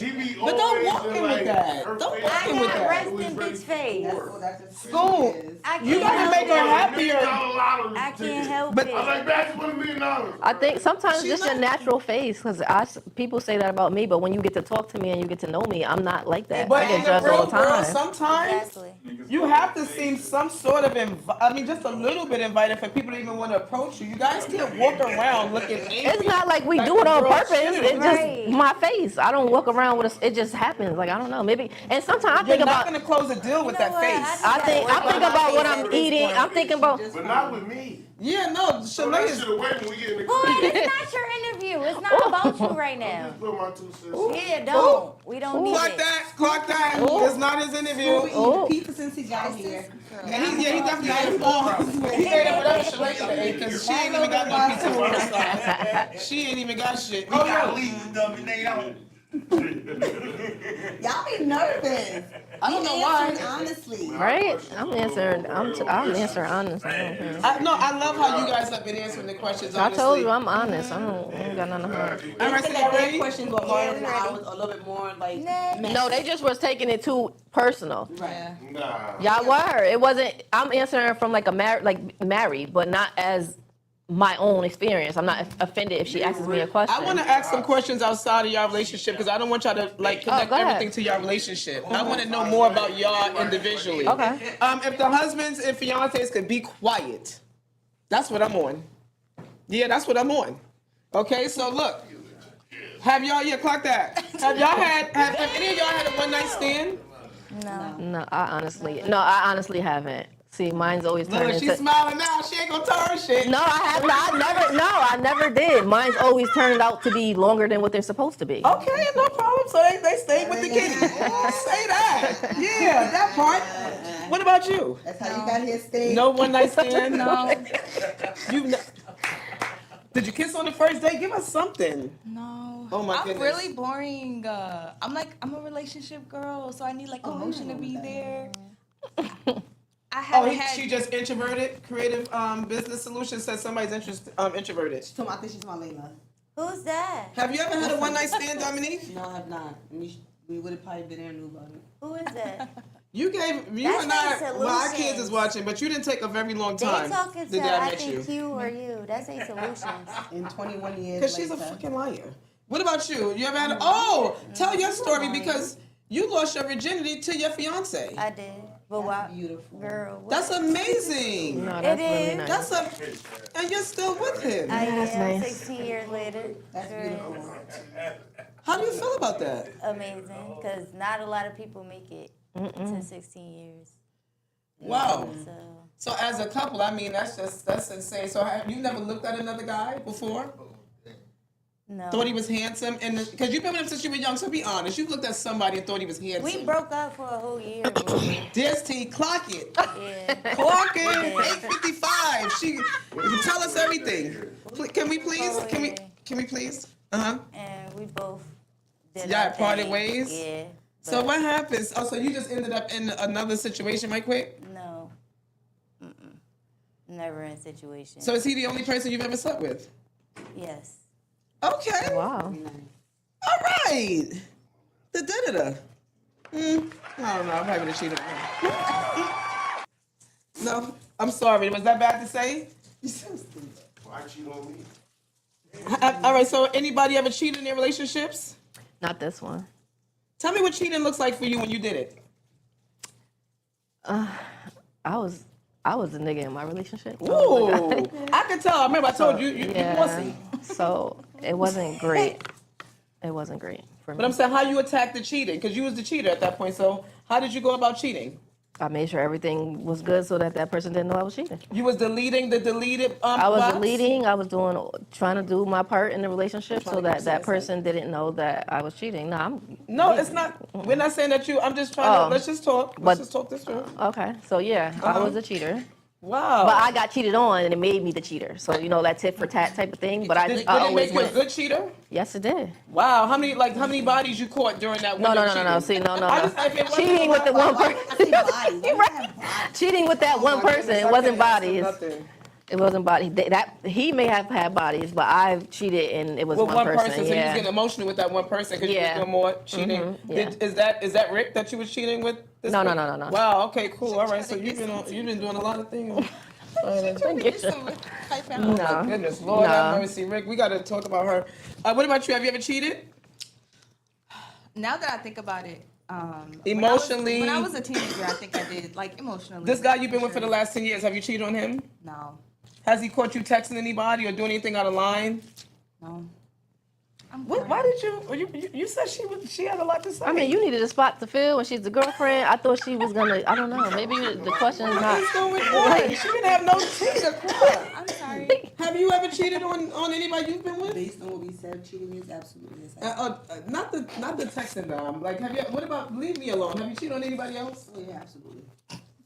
But don't walk in with that. Don't walk I in with got that. resting bitch face. That's just School. I You can't gotta help make her it. happier. I can't help But- it. $1 million. I think sometimes just your natural face, because people say that about me, but when you get to talk to me and you get to know me, I'm not like that. I But in get the judged real all the world, time. sometimes Exactly. you have to seem some sort of just a little bit invited for people to even want to approach you. You guys can't walk around looking angry. It's not like we Like do it the on on raw purpose. shit. It's Right. just my face. I don't walk around with it just happens. Like, I don't know. Maybe, and sometimes I You're think not about, gonna close a deal with know that what? face. I think about what I'm eating. I'm thinking about, But not with me. Yeah, no, So that Shalea's. should have waited when we get in the Boy, car. it's not your interview. It's not about you right now. Just put my 2 cents. Yeah, don't. We don't need Clock it. that, clock that. It's not his interview. Eating pizza since he got here. He definitely ate more. He ate it whatever Shalea should have ate, because she ain't even got no pizza on her side. She ain't even got shit. We gotta leave the dummy name. Y'all be nervous. I don't know why. Honestly. right? I'm answering honestly. I don't care. No, I love how you guys have been answering the questions, I honestly. told you I'm honest. I ain't got nothing to hide. All right, so that y'all their ready? questions were harder than ours, a little bit more like. No, they just was taking it too personal. Right. Nah. Y'all were. It wasn't. I'm answering from like married, but not as my own experience. I'm not offended if she asks me a question. I want to ask some questions outside of y'all relationship, because I don't want y'all to like connect go ahead. everything to y'all relationship. I want to know more about y'all individually. Okay. If the husbands and fiancés could be quiet, that's what I'm on. Yeah, that's what I'm on. Okay, so look, have y'all clock that? Have any of y'all had a one night stand? No, I honestly haven't. See, mine's always turned Look, she's into. smiling now. She ain't gonna tell her shit. No, I have not. I never did. Mine's always turned out to be longer than what they're supposed to be. Okay, no problem. So they stayed with the kitty. Say that. Yeah, that part. What about you? That's how you got here staying. No one night stand? No, Did you kiss on the first date? Give us something. no. Oh, my I'm goodness. really boring. I'm a relationship girl, so I need like emotion to be there. I haven't had. She just introverted. Creative Business Solutions says somebody's introverted. I think she's my Layla. Who's that? Have you ever had a one night stand, Dominique? No, I have not. We would have probably been there and knew about it. Who is that? You That's and I. ain't Well, our kids solutions. is watching, but you didn't take a very long They time. talking the to day I I met you. think you or you. That's ain't solutions. In 21 years Because she's a later. fucking liar. What about you? You ever had tell your story, because you lost your virginity to your fiance. I did. But why? Beautiful. Girl, what? That's amazing. No, that's It really is. nice. And you're still with him. I that's am nice. 16 years later. That's Sure beautiful. is. How do you feel about that? Amazing. Because not a lot of people make it to 16 years. Wow. So So as a couple, I mean, that's insane. So have you never looked at another guy before? no. Thought he was handsome? And because you've been with him since you were young, so be honest. You've looked at somebody and thought he was handsome. We broke up for a whole year. This T, clock it. Yeah. Clock it. 8:55. She tell us everything. Can we please? Oh, Can we? yeah. Can we please? Uh-huh. And we both did Y'all our parted thing. ways? Yeah. So what happens? Oh, so you just ended up in another situation right quick? No. Never in situation. So is he the only person you've ever slept with? Yes. Okay. Wow. All right. The da-da-da. I don't know. I'm probably gonna cheat on him. No, I'm sorry. Was that bad to say? Why cheat on me? All right. So anybody ever cheated in their relationships? Not this one. Tell me what cheating looks like for you when you did it. I was a nigga in my relationship. Ooh, I could tell. I remember I told you, you pussy. So it wasn't great. It wasn't great for me. But I'm saying how you attacked the cheating, because you was the cheater at that point. So how did you go about cheating? I made sure everything was good so that person didn't know I was cheating. You was deleting the deleted I was box? deleting. I was trying to do my part in the relationship so that person didn't know that I was cheating. No, it's not. We're not saying that you. I'm just trying to. Let's just talk. Let's just talk this through. Okay, so yeah, I was a cheater. Wow. But I got cheated on, and it made me the cheater. So that tit for tat type of thing. But Did it I always make you a went. good cheater? Yes, it did. Wow. How many bodies you caught during that? No. See, no. Cheating with the one person. You're right. Cheating with that one person. It wasn't bodies. It wasn't bodies. He may have had bodies, but I've cheated and it was With one person. so you was getting emotional with that one person because you was doing more cheating. yeah. Is that Rick that you was cheating with? This No. Wow. Okay. Cool. All right. So you've been doing a lot of things. Thank you. Oh my goodness, Lord have mercy, Rick. We got to talk about her. What about you? Have you ever cheated? Now that I think about it, Emotionally? when I was a teenager, I think I did, like emotionally. This guy you've been with for the last 10 years, have you cheated on him? No, Has he caught you texting anybody or doing anything out of line? no. Why did you said she had a lot to say. I mean, you needed a spot to fill when she's the girlfriend. I thought she was gonna. I don't know. Maybe the question is not. What's going on? She didn't have no tea to cry. I'm sorry. Have you ever cheated on anybody you've been with? Based on what we said, cheating is absolutely yes. Not the texting Dom. Like, what about leave me alone? Have you cheated on anybody else? Oh, yeah, absolutely.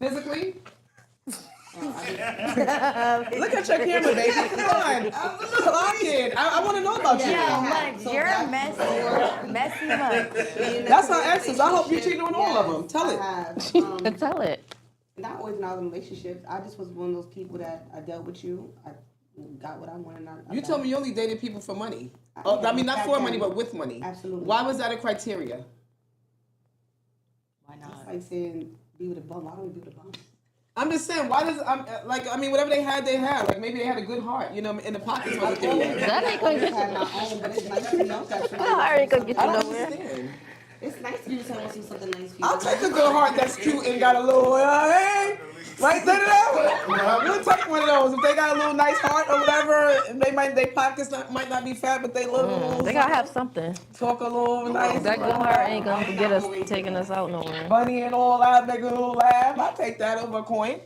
Physically? Look at your camera, baby. Come on. Clock it. I want to know about you. You're messing up. That's our exes. I hope you cheated on all of them. Tell it. Tell it. Not always when I was in relationships. I just was one of those people that I dealt with you. I got what I wanted. You told me you only dated people for money. I mean, not for money, but with money. Absolutely. Why was that a criteria? Why not? It's like saying be with a bum. Why don't we be with a bum? I'm just saying, why does whatever they had. Like maybe they had a good heart, in the pockets wasn't there. That ain't gonna get you. But it's nice to know that. I ain't gonna get you nowhere. Understand. It's nice for you to tell us something nice for you. I'll take a good heart that's cute and got a little, hey, right? You'll take one of those. If they got a little nice heart or whatever, their pockets might not be fat, but they little. They gotta have something. Talk a little nice. That good heart ain't gonna get us taking us out nowhere. Funny and all that, make a little laugh. I'll take that over a coin.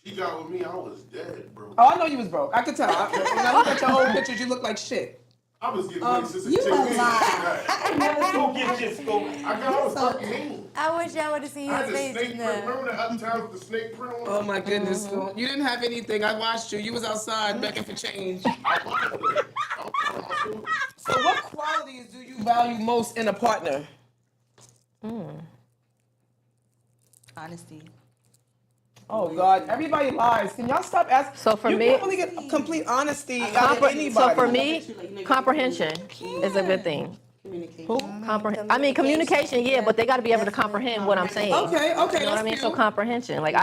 She got with me, I was dead, bro. Oh, I know you was broke. I could tell. When I look at your old pictures, you look like shit. I was getting money since a you chick. a lie. Go get your scope. I was fucking mean. I wish y'all would have seen I his had the face snake just print. now. Remember the uptown with the snake print on? Oh my goodness. You didn't have anything. I watched you. You was outside begging for change. So what qualities do you value most in a partner? Honesty. Oh God, everybody lies. Can y'all stop asking? So for you me- can't really get complete honesty out of anybody. So for me, comprehension is a good thing. Communication. I mean, communication, yeah, but they got to be able to comprehend what I'm saying. Okay, You know what I that's mean? So cute. comprehension, like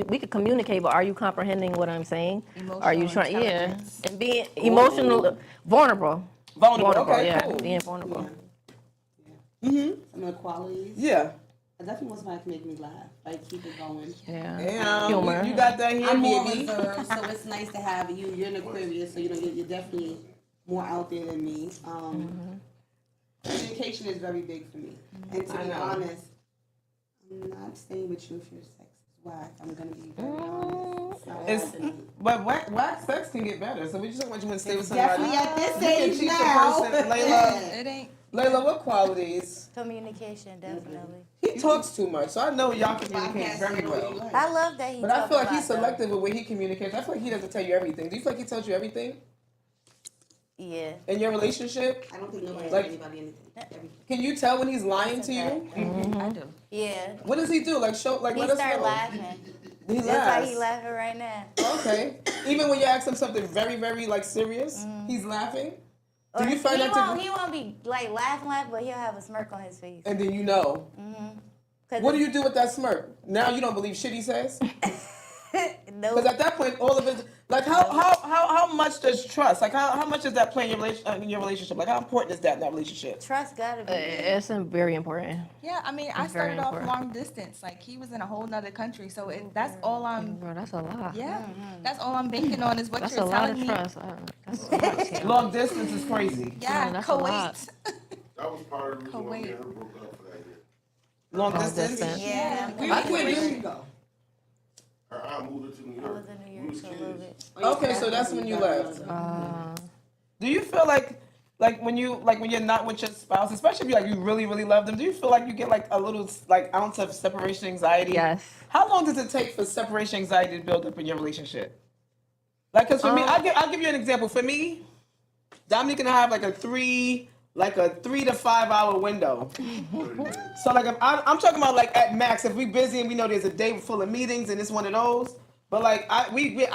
we could communicate, but are you comprehending what I'm saying? Are you trying? Yeah, intelligence. and being emotional, vulnerable, Okay, yeah, cool. being vulnerable. Some of the qualities. Yeah. I definitely want somebody to make me laugh. Like keep it going. Yeah, Damn, humor. you got that here, I'm more baby. reserved, so it's nice to have you. You're an Aquarius, so you're definitely more out there than me. Communication is very big for me. And to be honest, I'm not staying with you if your sex is whack. I'm gonna be very honest. It's not happening. But whack sex can get better. So we just don't want you to stay with somebody. Definitely at this You can age cheat the now. person. Layla, It ain't. what qualities? Communication, definitely. He talks too much, so I know y'all communicate very well. I love that he But I talks feel like a he's lot, though. selective with the way he communicates. I feel like he doesn't tell you everything. Do you feel like he tells you everything Yeah. in your relationship? I don't think nobody Like- tells anybody anything. Everything. Can you tell when he's lying to you? I do. Yeah. What does he do? Like He let us started know. laughing. He That's why laughs. he laughing right now. Okay. Even when you ask him something very, very like serious, he's laughing. Do you find he that won't, to? he won't be like laughing, but he'll have a smirk on his face. And then you know. 'Cause What do you do with that smirk? Now you don't believe shit he says? no, Because at that point, all of it, like how much does trust? Like how much does that play in your relationship? Like how important is that in that relationship? trust gotta be. It's very important. Yeah, I mean, I It's very started off important. long distance. Like he was in a whole nother country, so that's all I'm. Bro, that's a lot. Yeah, that's all I'm banking on is what That's a you're lot telling of me. trust. That's a lot. Yeah. Long distance is crazy. Yeah, that's a lot. Kuwait. That was part of the reason why me Kuwait. and her broke up for that year. Long Long distance. distance. Yeah. I can't Where do. did you go? Her aunt moved her to New I York. was in New We was York for a little kids. bit. Okay, so that's when you left. Do you feel like when you're not with your spouse, especially if you really love them, do you feel like you get like a little like ounce of separation anxiety? Yes. How long does it take for separation anxiety to build up in your relationship? Like, cause for me, I'll give you an example. For me, Dominique and I have like a 3 to 5 hour window. So like if I'm talking about like at max, if we busy and we know there's a day full of meetings and it's one of those. But like I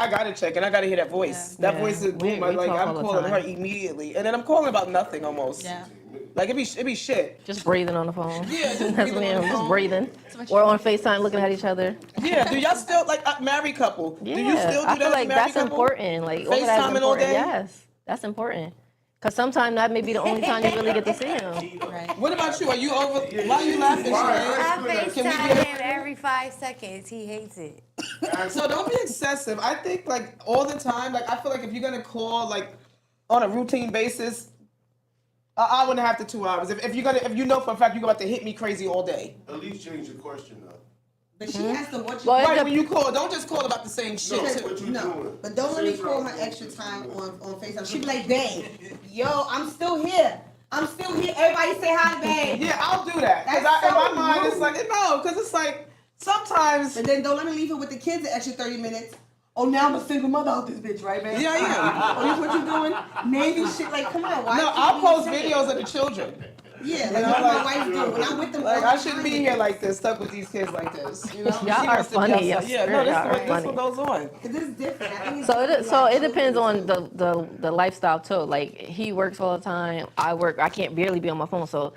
gotta check and I gotta hear that voice. Yeah. That voice is boom. we Like talk I'm all the calling her time. immediately, and then I'm calling about nothing almost. Yeah. Like it be shit. Just breathing on the phone. Yeah, just That's breathing me. on the Just phone. breathing. much Or on FaceTime looking at each other. Yeah. Do y'all still like a married couple? Yeah. Do you still do I that feel as a like married that's couple? important. Like all of that is FaceTiming all important. day? Yes. That's important. Because sometimes that may be the only time you really get to see him. Right. What about you? Are you over? Why are you laughing, Sheree? I Can we FaceTime get- him every 5 seconds. He hates it. So don't be excessive. I think like all the time. Like I feel like if you're gonna call like on a routine basis, An hour and a half to 2 hours. If you know for a fact you're about to hit me crazy all day. At least change your question though. But she has to watch Well, Right when you call, don't just call about the same shit. No, what you No, doing? but don't let me call her extra time on FaceTime. She be like, babe, yo, I'm still here. I'm still here. Everybody say hi, babe. Yeah, I'll do that. Because That's in my so mind, it's rude. like, no, because it's like, sometimes. But then don't let me leave her with the kids an extra 30 minutes. Oh, now I'm a single mother out this bitch, right, babe? Yeah, I am. Oh, this what you doing? Navy shit, like, come on, why? No, you I'll being post sick? videos of the children. Yeah, You like know, what like- my wife do. When I'm with them, Like, all I the shouldn't time. be here like this, stuck with these kids like this. You know? Y'all She are wants to be funny, outside. yes, Yeah, no, y'all this are is what funny. goes on. Cause it's different. I think it's So different. it depends on the lifestyle too. Like he works all the time. I work. I can't barely be on my phone. So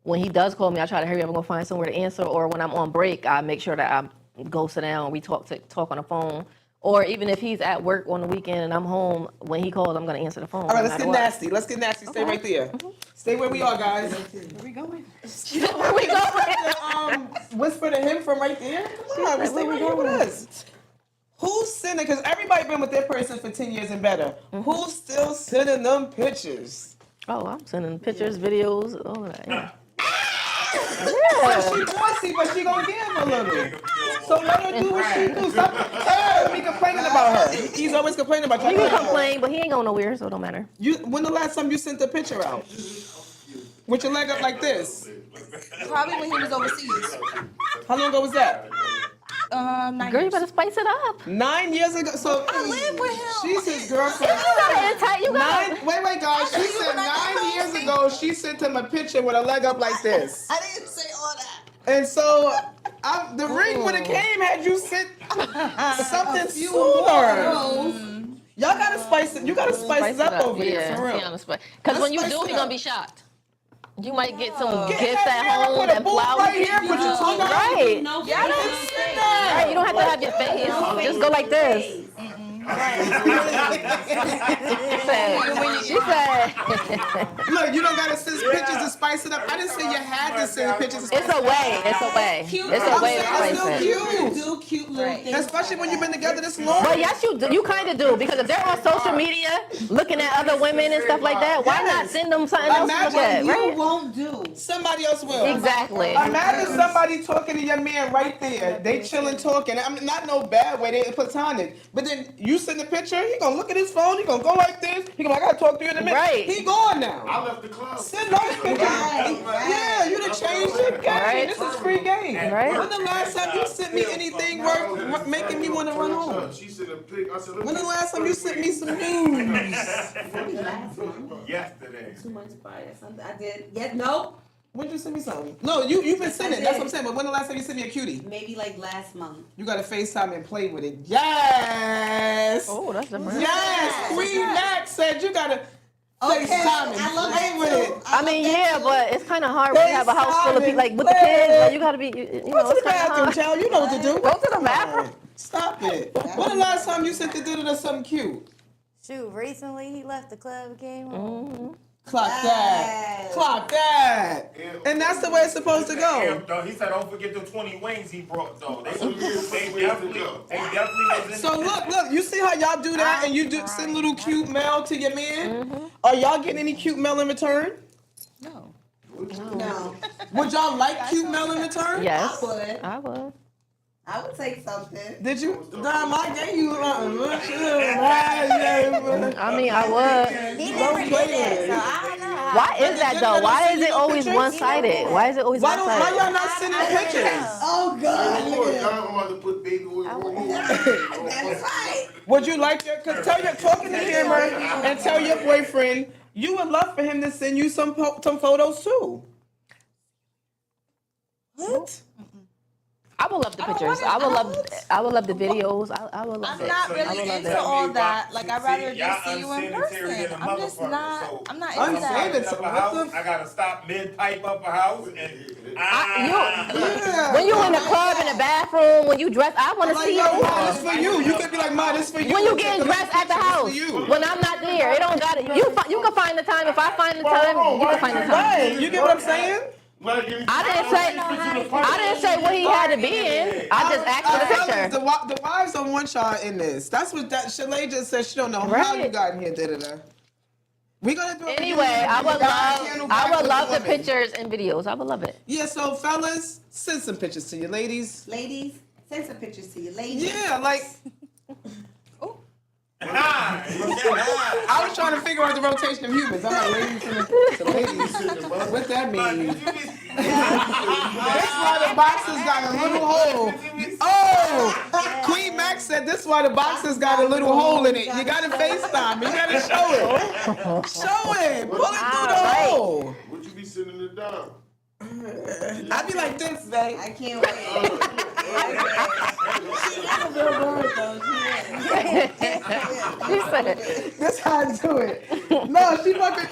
when he does call me, I try to hurry up and go find somewhere to answer. Or when I'm on break, I make sure that I go sit down. We talk on the phone. Or even if he's at work on the weekend and I'm home, when he calls, I'm gonna answer the phone. All right, no let's matter get what. nasty. Let's get nasty. Stay right there. Stay where we are, guys. Where we going? Whisper to him from right there. Come on, stay right here with us. Who's sending? Because everybody been with their person for 10 years and better. Who's still sending them pictures? Oh, I'm sending pictures, videos, all that. Yeah. She bossy, but she gonna give a little. So let her do what she do. Stop me complaining about her. He's always complaining about He you. can complain, but he ain't going nowhere, so it don't matter. When the last time you sent the picture out? With your leg up like this? Probably when he was overseas. How long ago was that? 9 Girl, you years. better spice it up. 9 years ago. So I live with him. she's his girlfriend. You gotta entice. You gotta. Wait, guys. She said 9 years ago she sent him a picture with a leg up like this. I didn't say all that. And so the ring would have came had you sent something sooner. Y'all gotta spice it. You gotta spice it up over here, for real. Because when you Let's do, spice he it gonna up. be shocked. You might get some Get gifts that at man, home put a and booth flowers. right here, put your tongue out. Right. No, Y'all don't sit there. Right, you don't have to have your face. Just go like this. She said, Look, you don't gotta send pictures to spice it up. I didn't say you had to send pictures to spice it's a way. It's a way. It's a way to I'm saying spice it's it. still cute. do cute little things. Especially when you've been together this long. But yes, you do. You kind of do, because if they're on social media looking at other women and stuff like that, why not send them something else to look at, You right? won't do. Somebody else will. Exactly. Imagine somebody talking to your man right there. They chilling talking. I mean, not no bad way. They platonic. But then you send the picture. He gonna look at his phone. He gonna go like this. He gonna, I gotta talk to you in a minute. Right. He gone now. I left the club. Send those pictures. Yeah, you done changed the game. Right. This is free game. Right. When the last time you sent me anything worth making me want to run home? She sent a pic. I said, When the last time you sent me some news? yesterday. 2 months prior or something. I did. Yeah, no. When did you send me something? No, you've been sending. That's what I'm saying. But when the last time you sent me a cutie? Maybe like last month. You gotta FaceTime and play with it. Yes! Oh, that's the brand. Yes! Queen Max said you gotta FaceTime and I love play that with too. it. I mean, yeah, but it's kind of hard when you have a house full of people, like with the kids. Like, you gotta be, you Go know, to the it's kind of bathroom, hard. child. You know what to do. Go to the bathroom. Stop it. When the last time you sent the dude or something cute? Shoot, recently he left the club and came home. Clock that. Clock that. And that's the way it's supposed to go. He said, "Don't forget the 20 wings he brought, though. They definitely was in." So look, you see how y'all do that and you do send little cute mail to your man? Are y'all getting any cute mail in return? No. No. Would y'all like cute mail in return? Yes, I would. I would. I would take something. Did you? Damn, I gave you I mean, I would. He never did that, so I don't know. Why is that though? Why is it always pictures? one-sided? Why is it always Why one-sided? y'all not sending pictures? Oh God. I'm about to put big oil. That's right. Would you like your? Cause talking to him and tell your boyfriend you would love for him to send you some photos too. What? I would love the pictures. I would love the videos. I would love I'm it. not I really would love into it. all that. Like, I'd rather See, just y'all see you in unsanitary person. than a I'm just motherfucker, not. so- I'm not into that. Unsanitary. Up a house, I gotta stop mid-pipe up a house and Yeah. When you in the club, in the bathroom, when you dress, I want to Like, see yo, you. Ma, this for you. You could be like, Ma, this for you. When you getting dressed at the house, This for you. when I'm not there, it don't got it. You can find the time. If I find the time, you can find the time. Right. You get what I'm saying? I didn't say what he had to be in. I just asked for the picture. The wives don't want y'all in this. That's what that Shalay just said. She don't know how Right. you got in here. Da-da-da. We're gonna do it. Anyway, I would love the pictures and videos. I would love it. Yeah, so fellas, send some pictures to your ladies. Ladies, send some pictures to your ladies. Yeah, like. I was trying to figure out the rotation of humans. I'm like, ladies to ladies. What that mean? That's why the boxes got a little hole. Oh, Queen Max said this is why the boxes got a little hole in it. You gotta FaceTime. You gotta show it. Show it. Pull it through the hole. Would you be sitting it down? I be like this, babe. I can't wait. She said, That's how I do it. No, she fucking.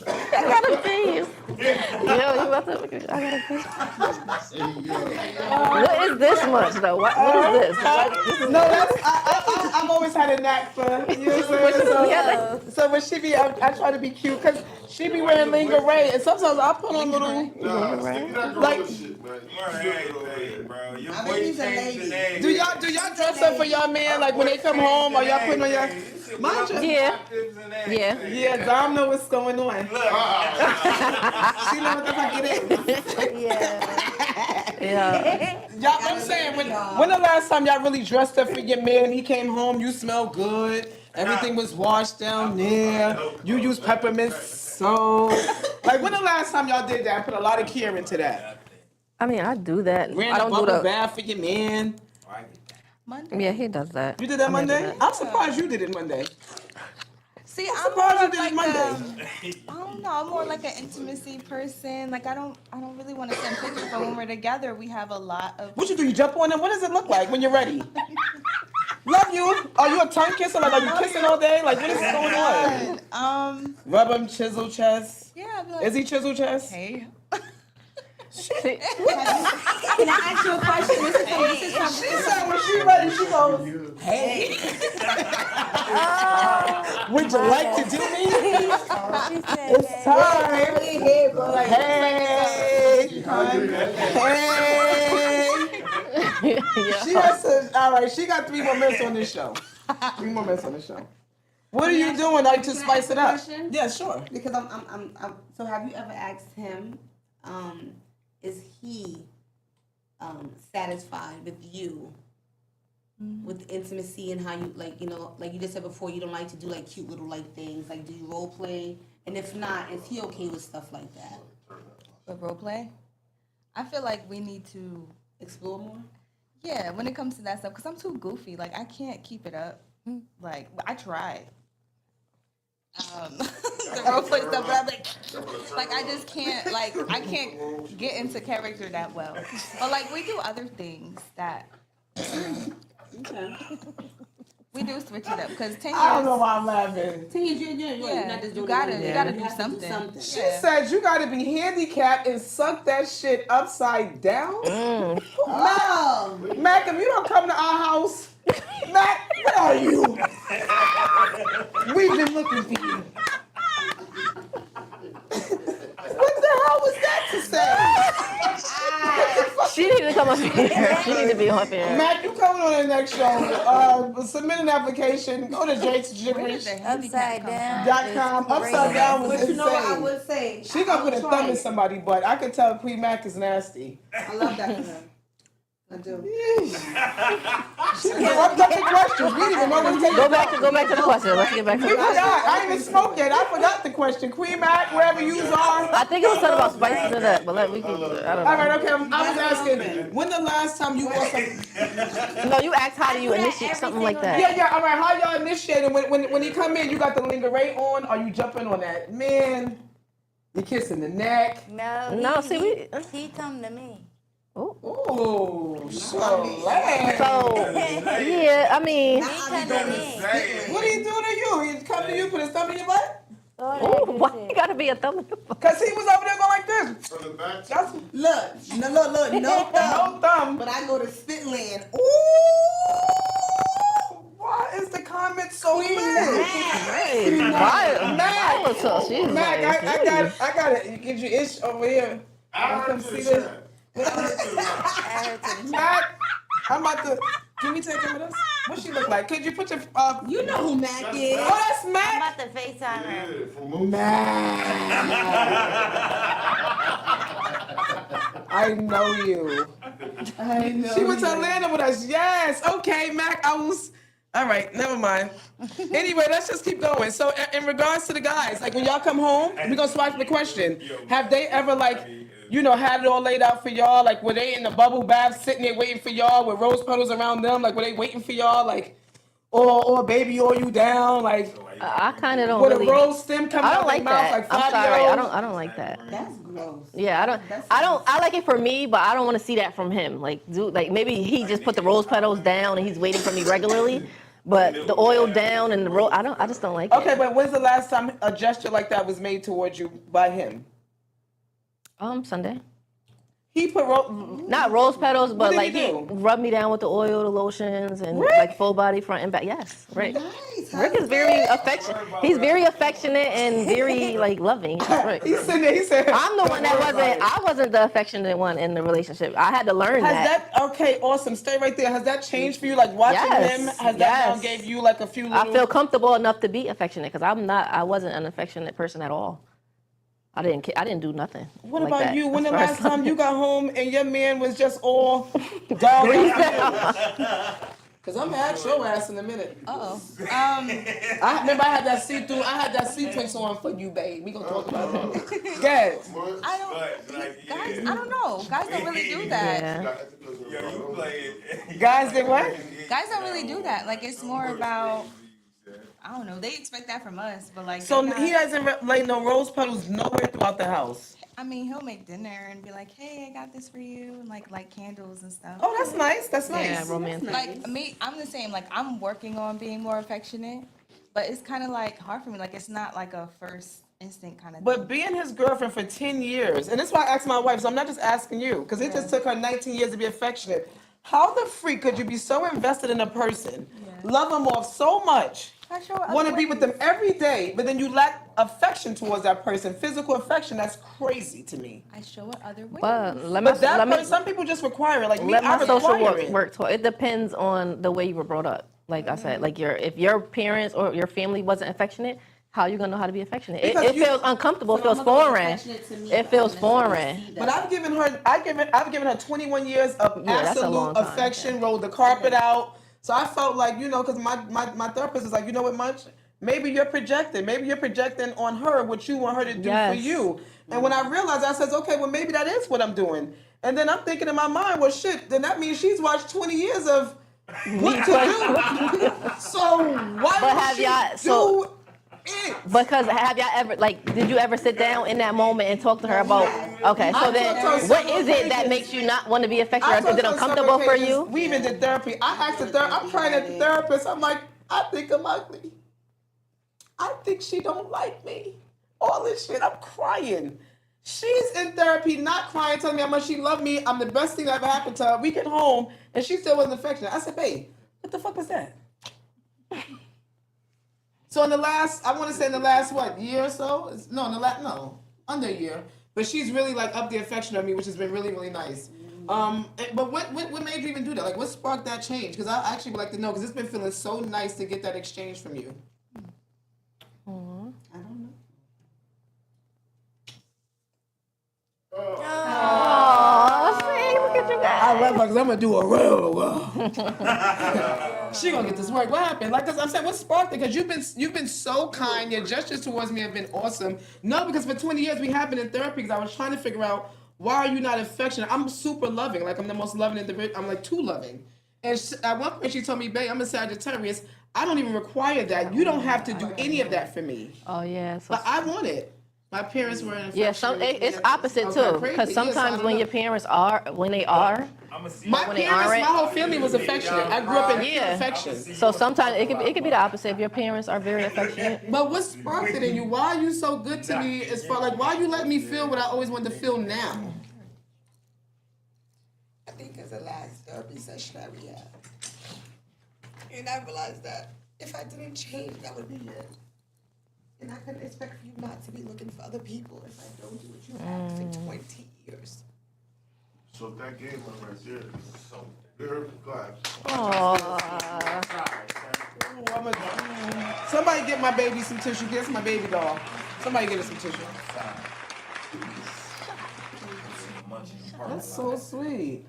I gotta please. Yo, you about to? I gotta please. What is this much though? What is this? No, that's I've always had a knack for. You know what I'm saying? So when she be, I try to be cute because she be wearing lingerie, and sometimes I put on little. Nah, stick that Like- gorilla shit, man. Bro, your I voice think he's a changed lady. the name. Do y'all dress up for y'all man like when they come home, or y'all putting on your? Mind you, Yeah. Yeah. yeah, Dom know what's going on. She know what the fuck it is. Yeah. Y'all, I'm saying, when the last time y'all really dressed up for your man? He came home, you smell good, everything was washed down there, you use peppermint soap. Like, when the last time y'all did that? I put a lot of care into that. I mean, I do that. Ran I a don't do bubble that. bath for your man. Monday. Yeah, he does that. You did that I mean, I do Monday? that. I'm surprised you did it Monday. See, I'm I'm surprised more you of did it like Monday. I don't know. I'm more like an intimacy person. Like I don't really want to send pictures, but when we're together, we have a lot of. What you do? You jump on him? What does it look like when you're ready? Love you. Are you a tongue kisser? Like, are you kissing all day? Like, what is going on? Rub him, chisel chest. Yeah. I'd be like, Is he chisel chest? Hey. Can I ask you a question? She said when she ready, she goes, hey. Would you like to do me? It's time. Hey. Hey. She has to, all right, she got 3 more minutes on this show. 3 more minutes on this show. What are you doing, like, to spice it up? Question? Yeah, sure. Because I'm so have you ever asked him, is he satisfied with you with intimacy and how you like, you know, like you just said before, you don't like to do like cute little like things, like do you role play? And if not, is he okay with stuff like that? With role play, I feel like we need to explore more. Yeah, when it comes to that stuff, because I'm too goofy. Like I can't keep it up. Like I tried. The role play stuff, but I'm like I just can't, like, I can't get into character that well. But like we do other things that we do switch it up because 10 years. I don't know why I'm laughing. 10 years, you're not just you doing gotta it. do something. She said you gotta be handicapped and suck that shit upside down. Oh, Mac, if you don't come to our house, Mac, where are you? We've been looking for you. What the hell was that to say? She need to come up here. She need to be up here. Mac, you coming on the next show. Submit an application. Go to Jake's Gibberish. Upside down. .com. Upside down was but you know what I insane. would say? She gonna put a try thumb in it. somebody's butt. I could tell Queen Mac is nasty. I love that for her. I do. She interrupted the questions. We didn't even know what to take. Go back to the question. Let's get back to We the question. forgot. I ain't even spoke yet. I forgot the question. Queen Mac, wherever you are. I think it was something about spicing it up, but we can. I don't know. All right, okay. I was asking, when the last time you wore some? No, you asked how do you initiate something like that. Yeah. All right. How y'all initiating? When he come in, you got the lingerie on. Are you jumping on that man? You kissing the neck? No, see, he come to me. Ooh, so yeah, I mean, what do you do to you? He come to you, put his thumb in your butt? why you gotta be a thumb in your butt? Cause he was over there going like this. From the back. That's Look, no thumb. no thumb. But I go to Spitland. Ooh, why is the comment so lit? Mac, I got it. You get your ish over here. I Come heard see to this. the chat. Mac, I'm about to. Can we take him with us? What she look like? Could you put your You know who Mac is. Oh, that's I'm Mac. about to FaceTime her. Yeah, from Moose. I know you. I know. She went to Atlanta with us. Yes. Okay, Mac. I was. All right. Never mind. Anyway, let's just keep going. So, in regards to the guys, like when y'all come home, we're gonna switch the question. Have they ever had it all laid out for y'all? Like, were they in the bubble bath, sitting there waiting for y'all with rose petals around them? Like, were they waiting for y'all? Like, or baby, oil you down? Like, I kind of don't with really. a rose stem coming I out don't their like mouth that. like I'm Fabio? sorry. I don't like that. That's gross. Yeah, I like it for me, but I don't want to see that from him. Like, maybe he just put the rose petals down and he's waiting for me regularly, but the oil down and the rose, I just don't like Okay, it. but when's the last time a gesture like that was made towards you by him? Sunday. He put Not rose petals, but did like he he do? rubbed me down with the oil, the lotions, and Rick? like full body front and back. Yes, Rick. Nice. Rick is very affectionate. He's very affectionate and very like loving. Rick. He's sitting there. He said, I'm the one that wasn't. I wasn't the affectionate one in the relationship. I had to learn Has that. okay, awesome. Stay right there. Has that changed for you? Like watching Yes, him, has that now yes. gave you like a few little... I feel comfortable enough to be affectionate because I wasn't an affectionate person at all. I didn't do nothing. What like about that you? When as the far as last time you something. got home and your man was just all dogged out? Because I'm gonna ask your ass in a minute. I remember I had that sequence on for you, babe. We gonna talk about that. Good. I don't. Guys, I don't know. Guys don't really do that. Yeah. Yo, you play it. Guys did what? Guys don't really do that. Like it's more about. I don't know. They expect that from us, but like. So they're not- he hasn't laid no rose petals nowhere throughout the house. I mean, he'll make dinner and be like, "Hey, I got this for you," and like candles and stuff. Oh, that's nice. That's nice. Yeah, romantic. Like me, I'm the same. Like I'm working on being more affectionate, but it's kind of like hard for me. Like it's not like a first instinct kind of. But being his girlfriend for 10 years, and that's why I asked my wife, so I'm not just asking you, because it just took her 19 years to be affectionate. How the freak could you be so invested in a person, love them off so much, want to be with them every day, but then you lack affection towards that person, physical affection? That's crazy to me. I show it other ways. But Some people just require it. Like me, let I my social require it. work. It depends on the way you were brought up. Like I said, like if your parents or your family wasn't affectionate, how you gonna know how to be affectionate? It feels uncomfortable. It feels foreign. It feels foreign. But I've given her 21 years of that's a long absolute time. affection, rolled the carpet out. So I felt like, because my therapist is like, you know what, Munch? Maybe you're projecting. Maybe you're projecting on her what you want her to do for you. And when I realized, I says, okay, well, maybe that is what I'm doing. And then I'm thinking in my mind, well, shit, then that means she's watched 20 years of what to do. So why would she do it? Because have y'all ever, did you ever sit down in that moment and talk to her about, okay, so then what is it that makes you not want to be affectionate? Is it uncomfortable for you? We even did therapy. I asked I'm trying at the therapist. I'm like, I think I'm ugly. I think she don't like me. All this shit, I'm crying. She's in therapy, not crying, telling me how much she loved me. I'm the best thing that ever happened to her. We get home, and she still wasn't affectionate. I said, babe, what the fuck was that? So in the last, what, year or so? Under a year. But she's really up the affection of me, which has been really, really nice. But what made you even do that? Like, what sparked that change? Because I actually would like to know, because it's been feeling so nice to get that exchange from you. I don't know. Oh, see, look at you guys. I love her because I'm going to do a real She going to get this work. What happened? Like I'm saying, what sparked it? Because you've been so kind. Your gestures towards me have been awesome. No, because for 20 years we have been in therapy because I was trying to figure out, why are you not affectionate? I'm super loving. Like, I'm the most loving individual. I'm like too loving. And at one point she told me, babe, I'm a Sagittarius. I don't even require that. You don't have to do any of that for me. Oh, yeah. But I want it. My parents were in Yeah, it's opposite too. Because sometimes when your parents are, when they are, my whole family was affectionate. I grew up in pure affection. So sometimes it could be the opposite if your parents are very affectionate. But what sparked it in you? Why are you so good to me? As far why you let me feel what I always wanted to feel now? I think it's the last therapy session that we had. And I realized that if I didn't change, that would be it. And I couldn't expect for you not to be looking for other people if I don't do what you have for 20 years. So that game one right there. So good class. Somebody get my baby some tissue. Get my baby doll. Somebody get her some tissue. That's so sweet.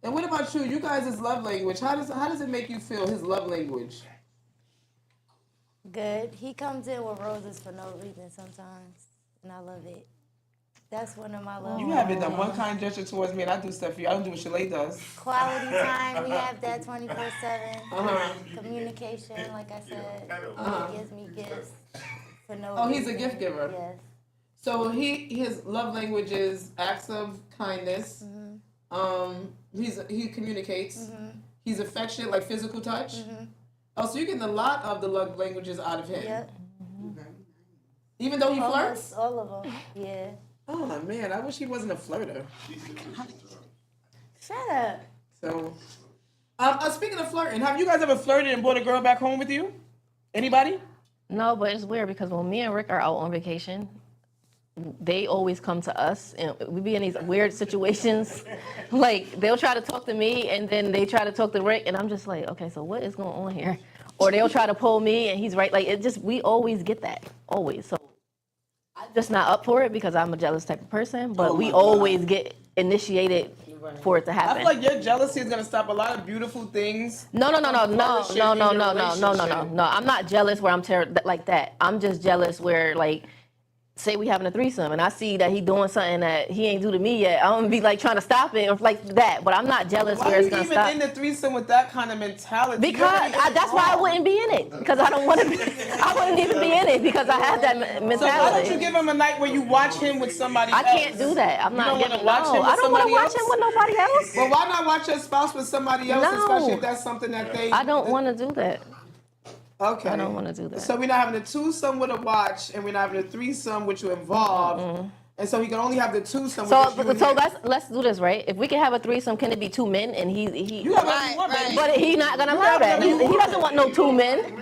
And what about you? You guys' love language. How does it make you feel? His love language. Good. He comes in with roses for no reason sometimes, and I love it. That's one of my love. You haven't done one kind gesture towards me, and I do stuff for you. I don't do what Shalay does. Quality time. We have that 24/7. Communication, like I said. He gives me gifts for no reason. Oh, he's a gift giver. Yes. So his love language is acts of kindness. He communicates. He's affectionate, like physical touch. Oh, so you're getting a lot of the love languages out of him. Yep. Even though he flirts? All of them. Yeah. Oh man, I wish he wasn't a flirter. Shut up. So, speaking of flirting, have you guys ever flirted and brought a girl back home with you? Anybody? No, but it's weird because when me and Rick are out on vacation, they always come to us and we be in these weird situations. Like they'll try to talk to me and then they try to talk to Rick and I'm just like, okay, so what is going on here? Or they'll try to pull me and he's right. Like we always get that, always. So I'm just not up for it because I'm a jealous type of person, but we always get initiated for it to happen. I feel like your jealousy is gonna stop a lot of beautiful things. No. I'm not jealous where I'm like that. I'm just jealous where like, say we having a threesome and I see that he doing something that he ain't do to me yet. I'm gonna be like trying to stop it or like that. But I'm not jealous where it's gonna stop. Why are you even in the threesome with that kind of mentality? Because that's why I wouldn't be in it. Because I don't want to be. I wouldn't even be in it because I have that mentality. So why don't you give him a night where you watch him with somebody else? I can't do that. I'm not giving. Watch him with I don't want to watch somebody him with nobody else. Well, why not watch your spouse with somebody else, No. especially if that's something that they... I don't want to do that. Okay. I don't want to do that. So we're not having a twosome with a watch, and we're not having a threesome with you involved, and so he can only have the twosome with you. So let's do this, right? If we can have a threesome, can it be two men and he You have whatever you want, baby. but he's not gonna allow that. He doesn't want no two men.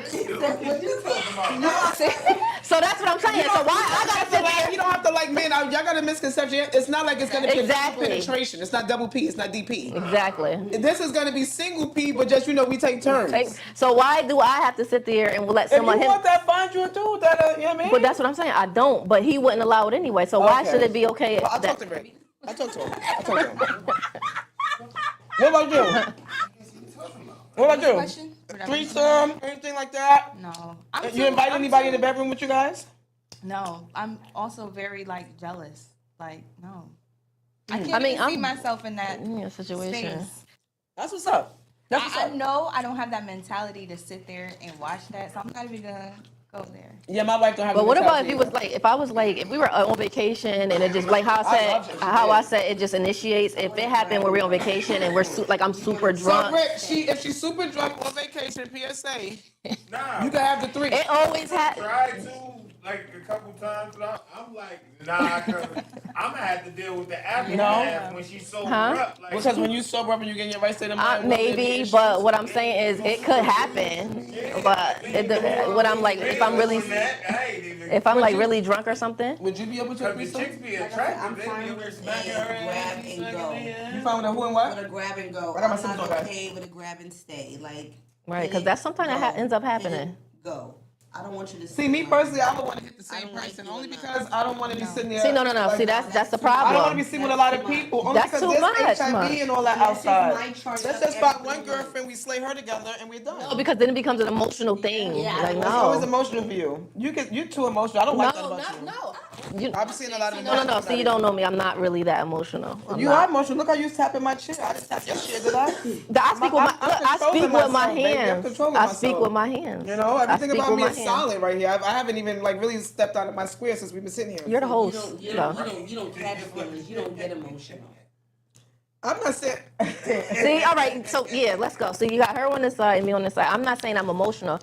So that's what I'm saying. So why I gotta sit there? You don't have to like men. Y'all got a misconception. It's not like it's gonna be Exactly. penetration. It's not double P. It's not DP. Exactly. This is gonna be single P, but just we take turns. So why do I have to sit there and let If someone you want that, find you a dude that you know what I mean. But that's what I'm saying. I don't. But he wouldn't allow it anyway. So why should it be okay? Well, I talked to Rick. I talked to him. What about you? What about you? Question? Threesome, anything like that? No. You invite anybody in the bedroom with you guys? No. I'm also very like jealous. Like no. I Mm. can't even see myself in that situation. space. That's what's up. I know I don't have that mentality to sit there and watch that, so I'm not even gonna go there. Yeah, my wife don't have. But what about if he was like, if we were on vacation and it just like how I said it just initiates. If it happened when we're on vacation and we're I'm super drunk. So Rick, if she's super drunk on vacation, PSA, Nah. you can have the three. It always happens. Tried to like a couple times, but I'm like, nah, cause I'm gonna have to deal with the aftermath when she's sober up. Like, Because when you sober up and you get in your right state of mind, Maybe, but what I'm saying is it could happen. But what I'm like, if I'm really really drunk or something. Would you be able to? the chicks be attractive, I'm they fine be over with smacking a her grab ass. and go. You find with a who and what? With a grab and go. I got my I'm sister not on that. okay with a grab and stay. Like Right, because that's something that ends up happening. Go. I don't want you to See, me personally, I don't want to hit the I same don't like person you only enough. because I don't want to be sitting there. See, no. like, See, that's the I don't want to problem. be seen with a lot of people. Only That's because too there's much, HIV and all that This is my outside. choice Let's of just find everything. one girlfriend, we slay her together, and we're done. No, because then it becomes an emotional thing. Yeah, Like It's always no. emotional for you. You're too emotional. I don't like that about you. I've seen a lot of emotion. No. See, you don't know me. I'm not really that emotional. You are emotional. Look how you was tapping my chair. I didn't tap your chair, did I? I speak with I'm controlling my myself, baby. I'm hands. controlling I speak myself. with my hands. You know, everything I speak about with me my is hands. solid right here. I haven't even like really stepped out of my square since we've been sitting here. You're the host. You don't catch feelings. You don't get emotional. I'm not saying. See, all right. So yeah, let's go. So you got her on this side and me on this side. I'm not saying I'm emotional.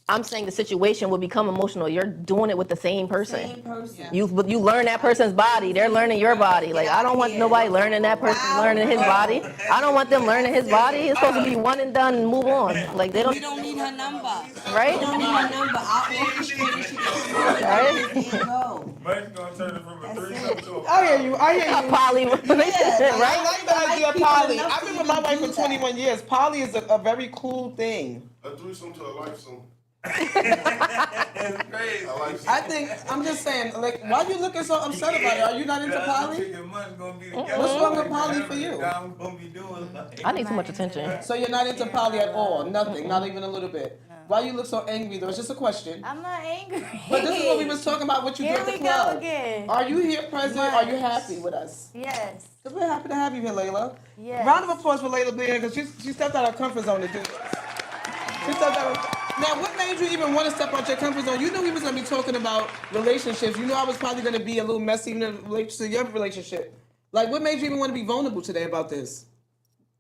I'm saying the situation will become emotional. You're doing it with the same person. Same person. You learn that person's body. They're learning your body. Like I don't want nobody learning that person learning his body. I don't want them learning his body. It's supposed to be one and done and move on. Like they We don't. don't need her number. Right? We don't need her number. I'll orchestrate it. She can Right? go. Mike's gonna turn it from a threesome to a I hear you. I hear you. Poly relationship, I right? like the idea of poly. I've been with my wife for 21 years. Poly is a very cool thing. A threesome to a lifesome. It's crazy. I'm just saying, like, why are you looking so upset about it? Are you not into poly? What's wrong with poly for you? I need too much attention. So you're not into poly at all? Nothing, not even a little bit. Why you look so angry though? It's just a question. I'm not angry. But this is what we was talking about, what you do Here at the we club. go again. Are you here present? Are you happy with us? Yes. Because we're happy to have you here, Layla. Yes. Round of applause for Layla being here because she stepped out of her comfort zone to do this. She stepped out of, now, what made you even want to step out your comfort zone? You knew we was going to be talking about relationships. You knew I was probably going to be a little messy in relation to your relationship. Like, what made you even want to be vulnerable today about this?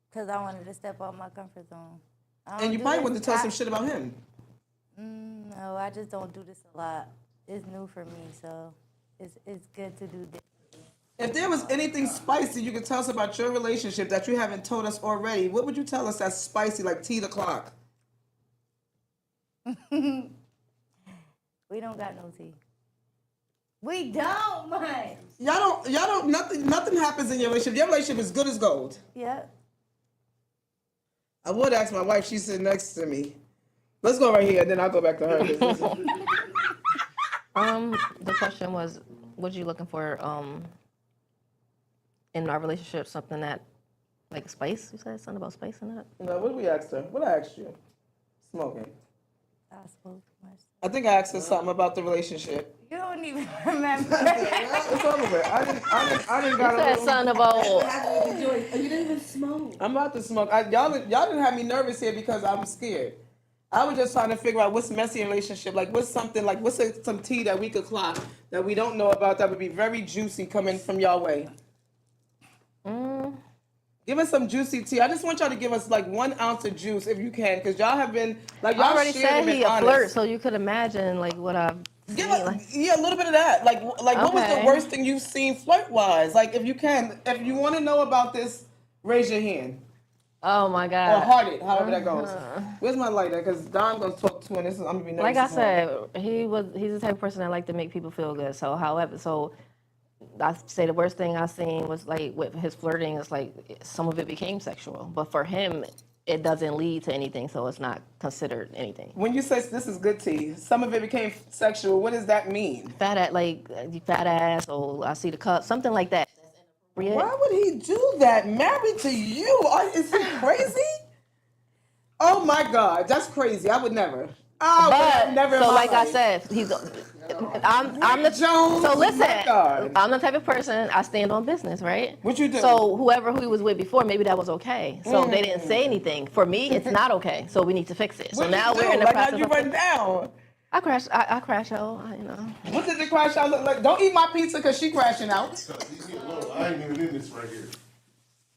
Because I wanted to step out my comfort zone. And you probably wanted to tell some shit about him. No, I just don't do this a lot. It's new for me, so it's good to do this. If there was anything spicy you could tell us about your relationship that you haven't told us already, what would you tell us that's spicy, like tea o'clock? We don't got no tea. We don't, man. Y'all don't, nothing happens in your relationship. Your relationship is good as gold. Yep. I would ask my wife, she's sitting next to me. Let's go right here, and then I'll go back to her. The question was, what you looking for in our relationship? Something that, like spice? You said something about spice in that? No, what did we ask her? What I asked you? Smoking. I spoke too much. I think I asked her something about the relationship. You don't even remember. It's over with. I didn't You got said something about. You didn't even smoke. I'm about to smoke. Y'all didn't have me nervous here because I'm scared. I was just trying to figure out what's messy in a relationship. Like, what's something, like, what's some tea that we could clock that we don't know about that would be very juicy coming from y'all way? Give us some juicy tea. I just want y'all to give us, like, 1 ounce of juice if you can, because y'all have been, like, y'all I already shared said and been he a honest. flirt, so you could imagine like what I've Give seen. us, yeah, a little bit of that. Like what was the Okay. worst thing you've seen flirt-wise? Like, if you can, if you want to know about this, raise your hand. Oh my Or God. heart it, however that goes. Where's my lighter? Because Don's gonna talk to and this is, I'm gonna be nervous. Like I as hell. said, he's the type of person that like to make people feel good. So I say the worst thing I seen was like with his flirting is like some of it became sexual, but for him it doesn't lead to anything, so it's not considered anything. When you say this is good tea, some of it became sexual. What does that mean? Fat ass, or I see the cup, something like that. Why would he do that? Married to you? Is he crazy? Oh my God, that's crazy. I would never. I would have never. So in my like I life. said, I'm the Jones. So listen, My God. I'm the type of person, I stand on business, right? What you do? So whoever he was with before, maybe that was okay. So they didn't say anything. For me, it's not okay. So we need to fix it. So What now you do? we're in the Like, process how'd you of. run down? I crash out, you know. What did the crash out look like? Don't eat my pizza because she crashing out. I ain't even in this right here.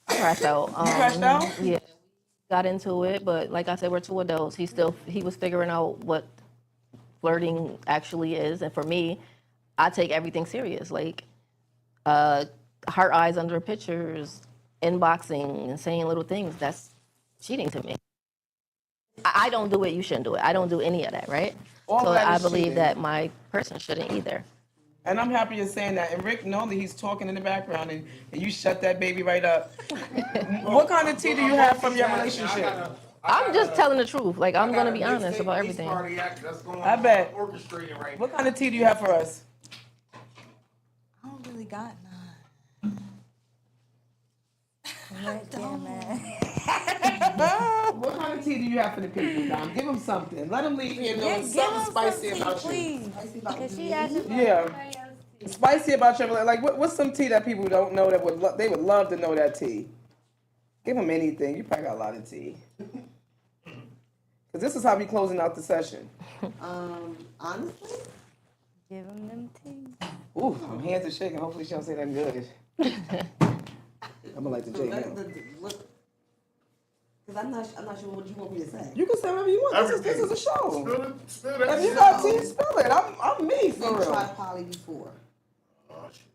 I crashed out. You crashed out? Yeah. Got into it, but like I said, we're 2 adults. He was figuring out what flirting actually is, and for me, I take everything serious. Like, heart eyes under pictures, inboxing, and saying little things. That's cheating to me. I don't do it. You shouldn't do it. I don't do any of that, right? All so that I is believe cheating. that my person shouldn't either. And I'm happy you're saying that. And Rick, normally he's talking in the background and you shut that baby right up. What kind of tea do you have from your relationship? I'm just telling the truth. Like, I'm gonna be honest about everything. I bet. Orchestrating right What kind of tea do you have for us? I don't really got none. What kind of tea do you have for the people, Dom? Give them something. Let them leave here knowing something spicy about you. Please. Because she hasn't. Yeah. Spicy about your like. What's some tea that people don't know that they would love to know that tea? Give them anything. You probably got a lot of tea. Cause this is how we closing out the session. Honestly, Give them them tea. Ooh, my hands are shaking. Hopefully she don't say that good. I'm gonna like the J now. because I'm not sure what you want me to say. You can say whatever you want. This is a show. Spill that If you shit. got tea, spill it. I'm me for We real. tried poly before.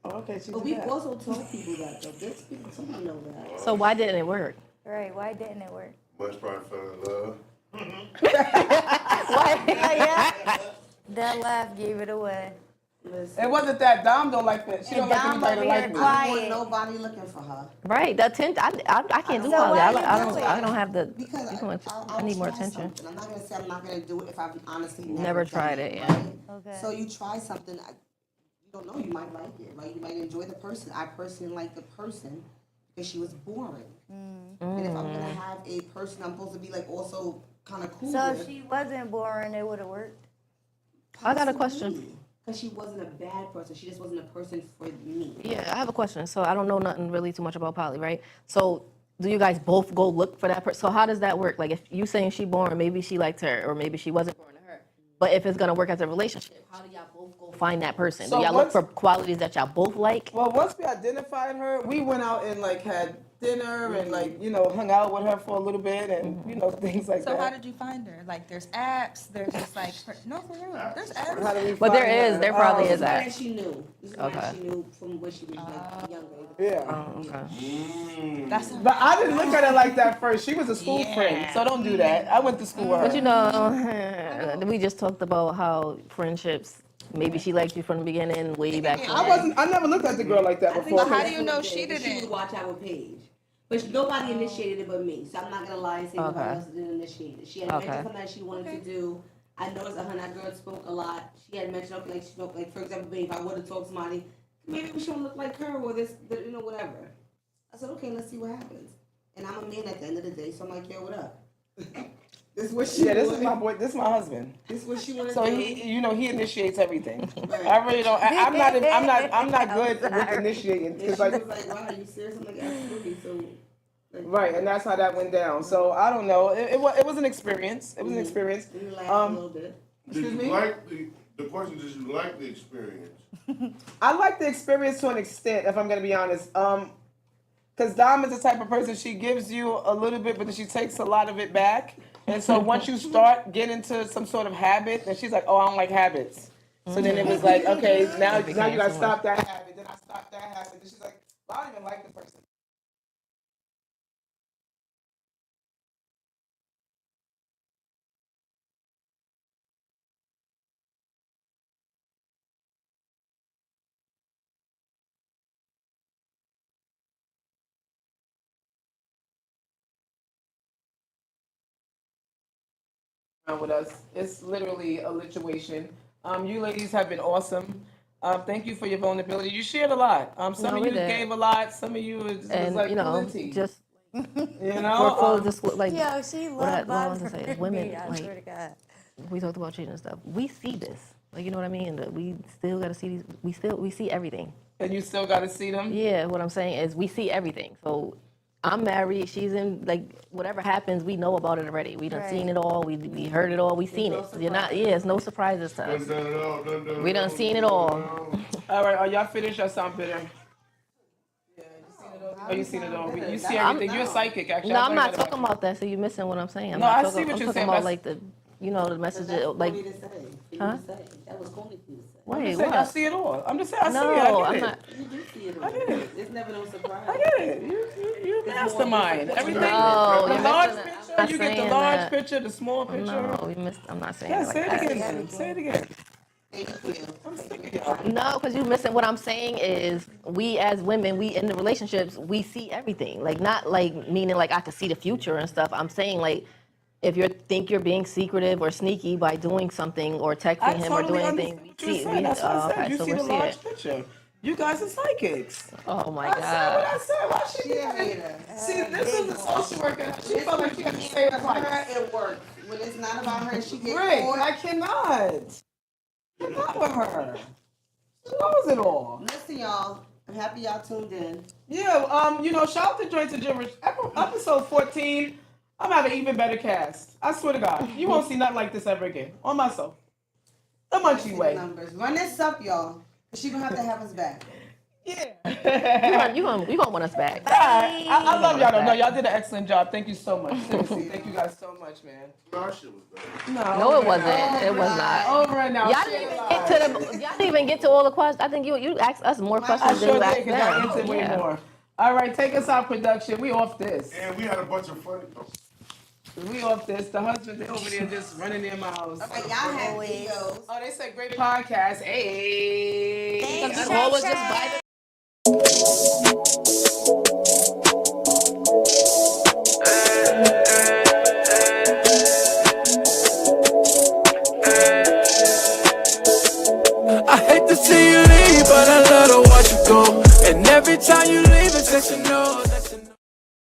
Oh, okay, she But did we that. also told people that though. There's people, somebody know that. So why didn't it work? Right, why didn't it work? Much probably fell in love. That laugh gave it away. Listen, It wasn't that Dom don't like that. She don't like Dom anybody to over like here me. I don't quiet. want nobody looking for her. Right, the attention. I can't do So poly. why I you don't have the. Because you know, I'll I need more try attention. something. I'm not gonna say I'm not gonna do it if I've honestly Never done tried it, yeah. right? Okay. So you try something. You don't know. You might like it. Right? You might enjoy the person. I personally like the person because she was boring. And if I'm gonna have a person, I'm supposed to be like also kind of cool So with. if she wasn't boring, it would have worked. I got a question. Because she wasn't a bad person. She just wasn't a person for me. Yeah, I have a question. So I don't know nothing really too much about poly, right? So do you guys both go look for that person? So how does that work? Like if you saying she boring, maybe she liked her, or maybe she wasn't boring to her. But if it's gonna work as a relationship, how do y'all both go find that person? So Do y'all look once- for qualities that y'all both like? Well, once we identified her, we went out and like had dinner and like, you know, hung out with her for a little bit and, you know, things like So that. how did you find her? Like, there's apps. There's just like, no, for real. There's apps. How did we But find there is, her? there probably This is is one that. that she knew. This is one Okay. that she knew from when she was like younger. Yeah. Oh, okay. That's But I didn't look at her like that first. She was a school friend, so don't do that. I went to school with her. But you know, we just talked about how friendships. Maybe she liked you from the beginning, way back then. I never looked at the girl like that before. But how do that's you what know it she did. She didn't? would watch our page. But nobody initiated it but me. So I'm not gonna lie and say nobody Okay. else didn't initiate it. She had Okay. mentioned something that she wanted to do. I noticed that her and that girl spoke a lot. She had mentioned okay, like she spoke like for example, babe, if I would have talked to somebody, maybe we should look like her or this, you know, whatever. I said, okay, let's see what happens. And I'm a man at the end of the day, so I'm like, yo, what up? This is what she Yeah, this is wanted. my boy. This is my husband. This is what she wanted So to do. he, you know, he initiates everything. Right. I really don't. I'm not good with initiating. And Cause she like, was like, wow, are you serious? I'm like, absolutely. So, like, right, and that's how that went down. So I don't know. It was an experience. It was an experience. we laughed a little bit. Did Excuse you me? like the question? Did you like the experience? I like the experience to an extent, if I'm gonna be honest. Because Dom is the type of person, she gives you a little bit, but then she takes a lot of it back. And so once you start getting into some sort of habit, then she's like, oh, I don't like habits. So then it was like, okay, now you gotta stop that habit. Then I stopped that habit. Then she's like, well, I don't even like the person. With us. It's literally a lituation. You ladies have been awesome. Thank you for your vulnerability. You shared a lot. Some No, of we you did. gave a lot. Some of you was And like you know, plenty. just you for know, full disclosure, like Yo, she what I loved was gonna say is bothering women, me, I like, swear to God. we talked about cheating and stuff. We see this, like, you know what I mean? That we still gotta see these. We see everything. and you still got to see them. Yeah, what I'm saying is we see everything. So I'm married. She's in, like, whatever happens, we know about it already. We done seen it all. We heard it all. We seen it. You're not. Yeah, it's no surprises to us. Done it all, done We it done all, seen it done all. All right, are y'all finished? Y'all sound bitter. Yeah, you seen it all. You see everything. You're a psychic, actually. No, I I'm learned not that talking you. about that. So you're missing what I'm saying. I'm No, not I talking, see what I'm you're talking saying, about but- like the, you know, the message. That's Like, funny to say. For you Huh? to say. That was corny for you to say. I'm wait, just saying, y'all what? see it all. I'm just saying, I see No, it. I I'm get not. it. You do see it all. I get it. It's never no surprise. I get it. You mastermind. Everything. No, the you're large missing it. picture, I'm you not get the saying large that. picture, the small picture. No, we missed. I'm not saying Yeah, it like say it that. again. Then. Say it again. Thank you. I'm sick of y'all. No, because you missing what I'm saying is we as women, we in the relationships, we see everything. Like not like meaning like I can see the future and stuff. I'm saying like if you think you're being secretive or sneaky by doing something or texting I him or totally doing understand anything, what you're saying. That's what I said. okay, You so see we're the seeing large it. picture. You guys are psychics. Oh my I said what I God. said. Why she She a can't? hater. See, this is the social worker. She felt like she had to say it twice. Her, it works. When it's not about her, she gets Rick, caught. I cannot. I'm not with her. She knows it all. Listen, y'all. I'm happy y'all tuned in. Yeah, you know, shout out to Joints and Gibberish. Episode 14, I'm having even better cast. I swear to God. You won't see nothing like this ever again. On myself. The See Munchie the way. numbers. Run this up, y'all. Cause she gonna have to have us back. Yeah. You gonna want us back. I love y'all though. No, y'all did an excellent job. Thank you so much. Seriously, thank you guys so much, man. No, that shit was bad. No, it wasn't. It was not. Over and out. Y'all didn't even get to y'all didn't even get to all the questions. I think you asked us more I questions than sure you did, asked because y'all them. answered way Yeah. more. All right, take us out, production. We off this. And we had a bunch of funny. We off this. The husbands over there just running their mouths. But y'all have egos. Oh, they said great podcast. Hey. Thanks, What was just vibing